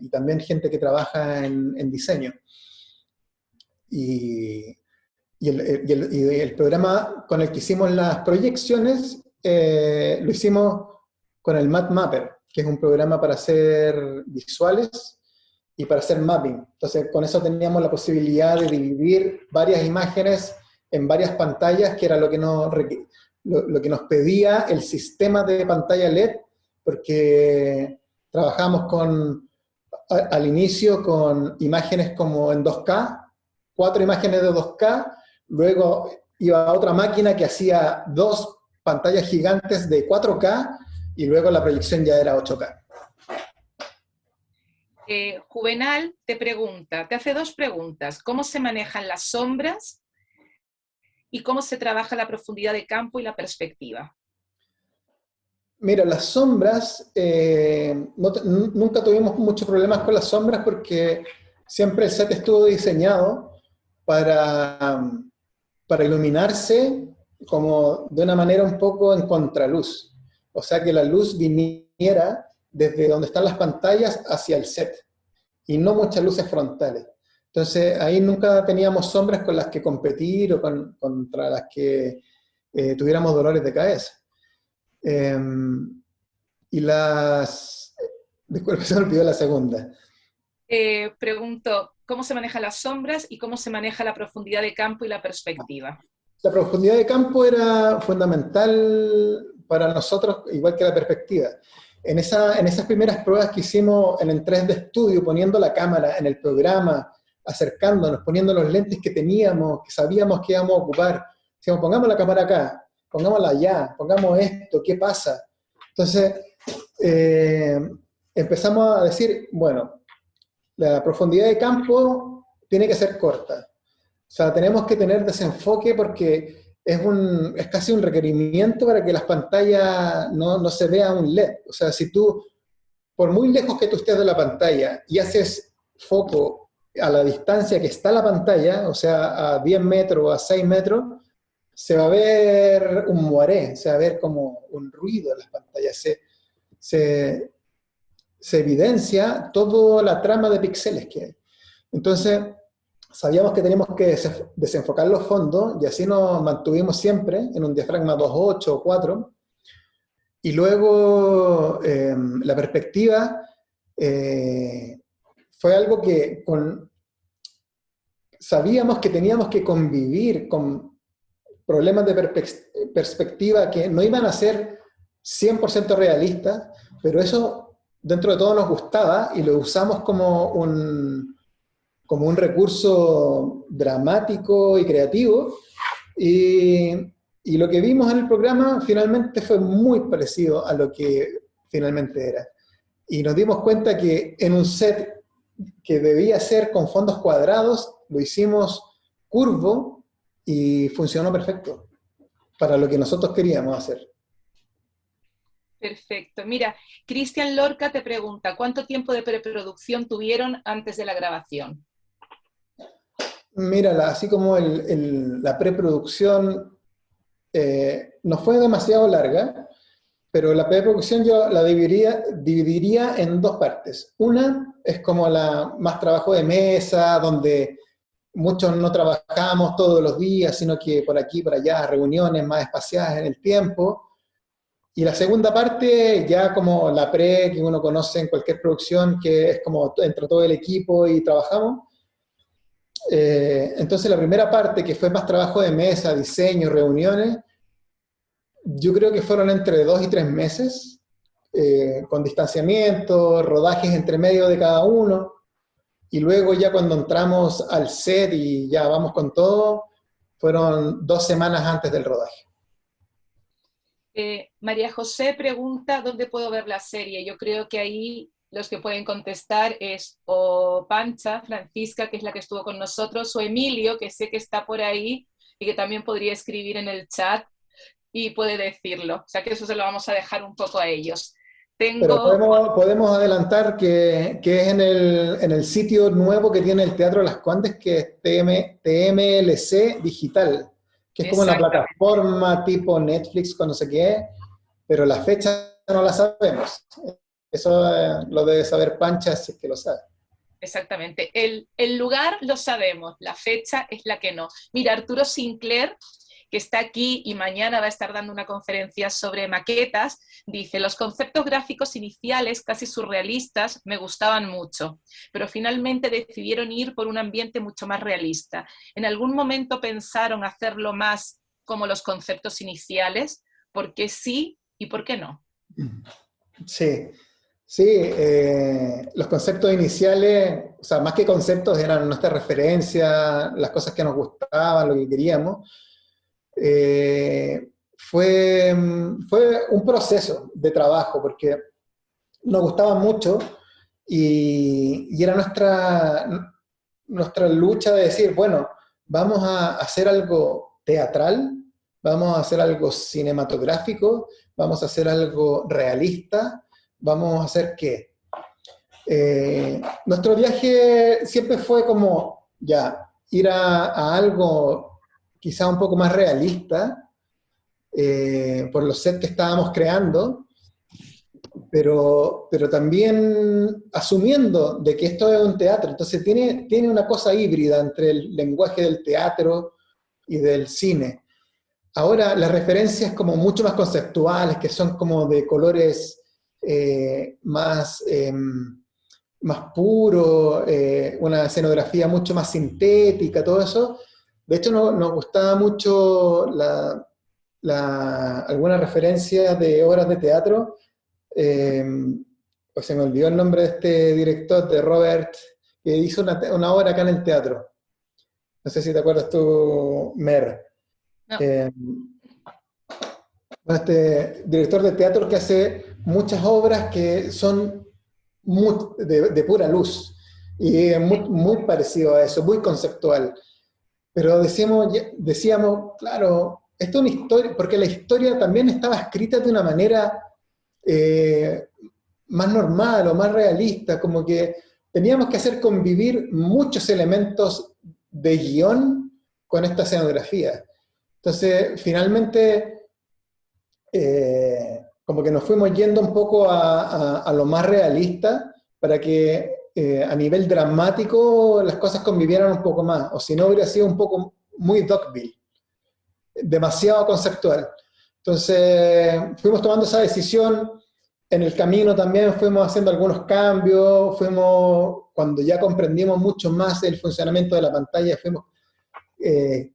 y también gente que trabaja en diseño. Y el programa con el que hicimos las proyecciones lo hicimos con el MapMapper, que es un programa para hacer visuales y para hacer mapping. Entonces, con eso teníamos la posibilidad de dividir varias imágenes en varias pantallas, que era lo que nos pedía el sistema de pantalla LED, porque trabajamos al inicio con imágenes como en 2K, 4 imágenes de 2K, luego iba a otra máquina que hacía 2 pantallas gigantes de 4K, y luego la proyección ya era 8K. Juvenal te hace 2 preguntas. ¿Cómo se manejan las sombras? ¿Y cómo se trabaja la profundidad de campo y la perspectiva? Mira, las sombras, nunca tuvimos muchos problemas con las sombras porque siempre el set estuvo diseñado para iluminarse como de una manera un poco en contraluz. O sea, que la luz viniera desde donde están las pantallas hacia el set, y no muchas luces frontales. Entonces, ahí nunca teníamos sombras con las que competir o contra las que tuviéramos dolores de cabeza. Disculpe, se me olvidó la segunda. Pregunto, ¿cómo se manejan las sombras y cómo se maneja la profundidad de campo y la perspectiva? La profundidad de campo era fundamental para nosotros, igual que la perspectiva. En esas primeras pruebas que hicimos en el 3D Studio, poniendo la cámara en el programa, acercándonos, poniendo los lentes que teníamos, que sabíamos que íbamos a ocupar, decíamos, pongamos la cámara acá, pongámosla allá, pongamos esto, ¿qué pasa? Entonces, empezamos a decir, bueno, la profundidad de campo tiene que ser corta. O sea, tenemos que tener desenfoque porque es casi un requerimiento para que las pantallas no se vea un LED. O sea, si tú, por muy lejos que tú estés de la pantalla y haces foco a la distancia que está la pantalla, o sea, a 10 metros o a 6 metros, se va a ver un moiré, se va a ver como un ruido en las pantallas. Se evidencia toda la trama de píxeles que hay. Entonces, sabíamos que teníamos que desenfocar los fondos, y así nos mantuvimos siempre en un diafragma 2.8 o 4. Y luego la perspectiva fue algo que sabíamos que teníamos que convivir con problemas de perspectiva que no iban a ser 100% realistas, pero eso dentro de todo nos gustaba y lo usamos como un recurso dramático y creativo, y lo que vimos en el programa finalmente fue muy parecido a lo que finalmente era. Y nos dimos cuenta que en un set que debía ser con fondos cuadrados, lo hicimos curvo y funcionó perfecto para lo que nosotros queríamos hacer. Perfecto. Mira, Cristian Lorca te pregunta, ¿cuánto tiempo de preproducción tuvieron antes de la grabación? Mira, así como la preproducción no fue demasiado larga, pero la preproducción yo la dividiría en 2 partes. Una es como más trabajo de mesa, donde muchos no trabajamos todos los días, sino que por aquí, por allá, reuniones más espaciadas en el tiempo. Y la segunda parte, ya como la que uno conoce en cualquier producción, que es como entre todo el equipo y trabajamos. Entonces la primera parte, que fue más trabajo de mesa, diseño, reuniones, yo creo que fueron entre 2 y 3 meses, con distanciamiento, rodajes entre medio de cada uno, y luego ya cuando entramos al set y ya vamos con todo, fueron 2 semanas antes del rodaje. María José pregunta, ¿dónde puedo ver la serie? Yo creo que ahí los que pueden contestar es o Pancha, Francisca, que es la que estuvo con nosotros, o Emilio, que sé que está por ahí y que también podría escribir en el chat y puede decirlo. O sea que eso se lo vamos a dejar un poco a ellos. Pero podemos adelantar que es en el sitio nuevo que tiene el Teatro Las Condes, que es TMLC Digital, que es como una plataforma tipo Netflix, con no sé qué, pero la fecha no la sabemos. Eso lo debe saber Pancha, si es que lo sabe. Exactamente. El lugar lo sabemos, la fecha es la que no. Mira, Arturo Sinclair, que está aquí y mañana va a estar dando una conferencia sobre maquetas, dice: los conceptos gráficos iniciales, casi surrealistas, me gustaban mucho, pero finalmente decidieron ir por un ambiente mucho más realista. ¿En algún momento pensaron hacerlo más como los conceptos iniciales? ¿Por qué sí y por qué no? Sí, sí, los conceptos iniciales, o sea, más que conceptos, eran nuestra referencia, las cosas que nos gustaban, lo que queríamos. Fue un proceso de trabajo, porque nos gustaba mucho y era nuestra lucha de decir, bueno, vamos a hacer algo teatral, vamos a hacer algo cinematográfico, vamos a hacer algo realista, vamos a hacer qué. Nuestro viaje siempre fue como, ya, ir a algo quizá un poco más realista, por los sets que estábamos creando, pero también asumiendo de que esto es un teatro, entonces tiene una cosa híbrida entre el lenguaje del teatro y del cine. Ahora, las referencias como mucho más conceptuales, que son como de colores más puros, una escenografía mucho más sintética, todo eso. De hecho, nos gustaba mucho algunas referencias de obras de teatro. Pues se me olvidó el nombre de este director, de Robert, que hizo una obra acá en el teatro. No sé si te acuerdas tú, Mer. No. Este director de teatro que hace muchas obras que son de pura luz, y es muy parecido a eso, muy conceptual. Pero decíamos, claro, esto es una historia, porque la historia también estaba escrita de una manera más normal o más realista, como que teníamos que hacer convivir muchos elementos de guión con esta escenografía. Entonces, finalmente, como que nos fuimos yendo un poco a lo más realista para que a nivel dramático las cosas convivieran un poco más, o si no hubiera sido un poco muy Dogville, demasiado conceptual. Entonces fuimos tomando esa decisión, en el camino también fuimos haciendo algunos cambios, cuando ya comprendimos mucho más el funcionamiento de la pantalla, fuimos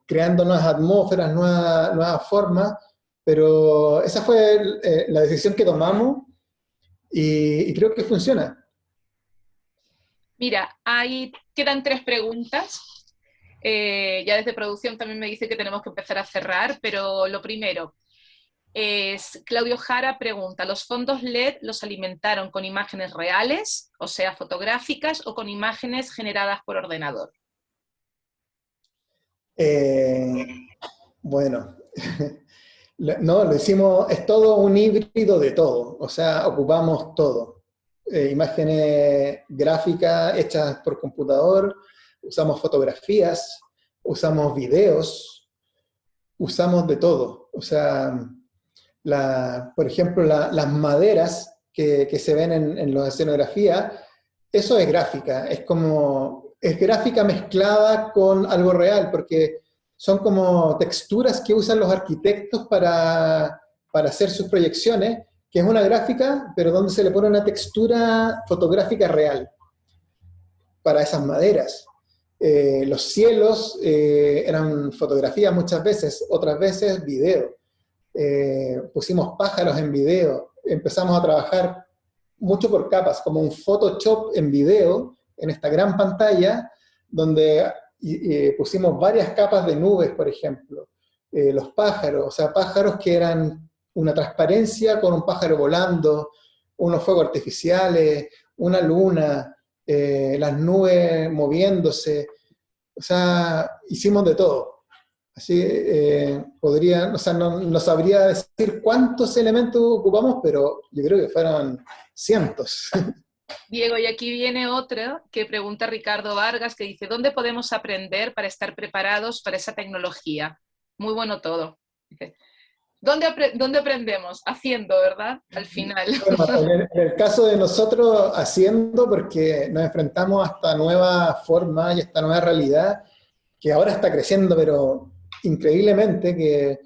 creando nuevas atmósferas, nuevas formas, pero esa fue la decisión que tomamos y creo que funciona. Mira, ahí quedan 3 preguntas. Ya desde producción también me dice que tenemos que empezar a cerrar, pero lo primero es, Claudio Jara pregunta: ¿los fondos LED los alimentaron con imágenes reales, o sea, fotográficas, o con imágenes generadas por ordenador? Bueno, no, lo hicimos, es todo un híbrido de todo, o sea, ocupamos todo. Imágenes gráficas hechas por computador, usamos fotografías, usamos videos, usamos de todo. O sea, por ejemplo, las maderas que se ven en la escenografía, eso es gráfica, es gráfica mezclada con algo real, porque son como texturas que usan los arquitectos para hacer sus proyecciones, que es una gráfica, pero donde se le pone una textura fotográfica real para esas maderas. Los cielos eran fotografías muchas veces, otras veces video. Pusimos pájaros en video, empezamos a trabajar mucho por capas, como un Photoshop en video, en esta gran pantalla, donde pusimos varias capas de nubes, por ejemplo. Los pájaros, o sea, pájaros que eran una transparencia con un pájaro volando, unos fuegos artificiales, una luna, las nubes moviéndose, o sea, hicimos de todo. Así, podría, o sea, no sabría decir cuántos elementos ocupamos, pero yo creo que fueron cientos. Diego, y aquí viene otra que pregunta Ricardo Vargas, que dice, ¿dónde podemos aprender para estar preparados para esa tecnología? Muy bueno todo. Dice, ¿dónde aprendemos? Haciendo, ¿verdad? Al final. Bueno, en el caso de nosotros, haciendo, porque nos enfrentamos a esta nueva forma y a esta nueva realidad, que ahora está creciendo, pero increíblemente, que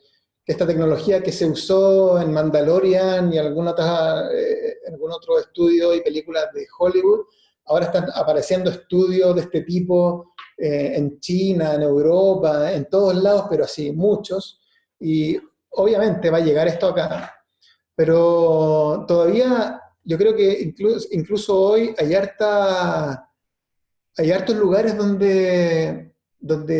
esta tecnología que se usó en Mandalorian y en algún otro estudio y películas de Hollywood, ahora están apareciendo estudios de este tipo en China, en Europa, en todos lados, pero así muchos, y obviamente va a llegar esto acá, pero todavía yo creo que incluso hoy hay hartos lugares donde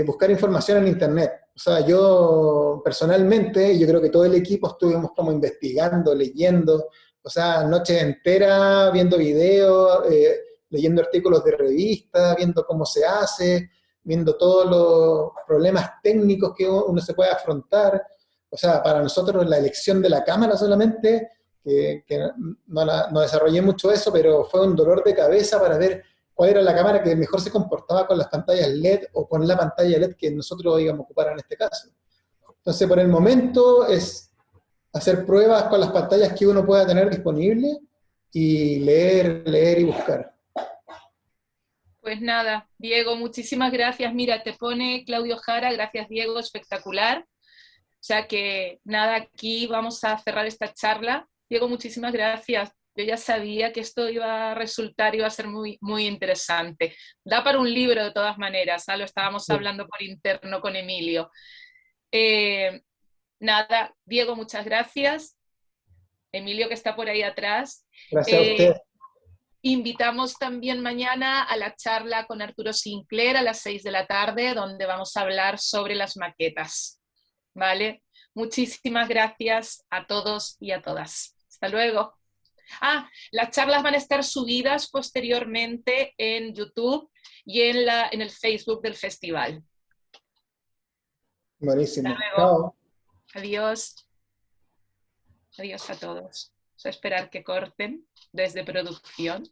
buscar información en Internet. O sea, yo personalmente, y yo creo que todo el equipo estuvimos como investigando, leyendo, o sea, noches enteras viendo videos, leyendo artículos de revistas, viendo cómo se hace, viendo todos los problemas técnicos que uno se puede afrontar. O sea, para nosotros la elección de la cámara solamente, que no desarrollé mucho eso, pero fue un dolor de cabeza para ver cuál era la cámara que mejor se comportaba con las pantallas LED o con la pantalla LED que nosotros íbamos a ocupar en este caso. Entonces, por el momento es hacer pruebas con las pantallas que uno pueda tener disponible y leer y buscar. Pues nada, Diego, muchísimas gracias. Mira, te pone Claudio Jara, gracias Diego, espectacular. O sea que nada, aquí vamos a cerrar esta charla. Diego, muchísimas gracias. Yo ya sabía que esto iba a resultar, iba a ser muy, muy interesante. Da para un libro de todas maneras, ¿no? Lo estábamos hablando por interno con Emilio. Eh, nada, Diego, muchas gracias. Emilio, que está por ahí atrás. Gracias a usted. Invitamos también mañana a la charla con Arturo Sinclair a las 6 de la tarde, donde vamos a hablar sobre las maquetas. ¿Vale? Muchísimas gracias a todos y a todas. Hasta luego. Ah, las charlas van a estar subidas posteriormente en YouTube y en el Facebook del festival. Buenísimo. Hasta luego. Chao. Adiós. Adiós a todos. Vamos a esperar que corten desde producción.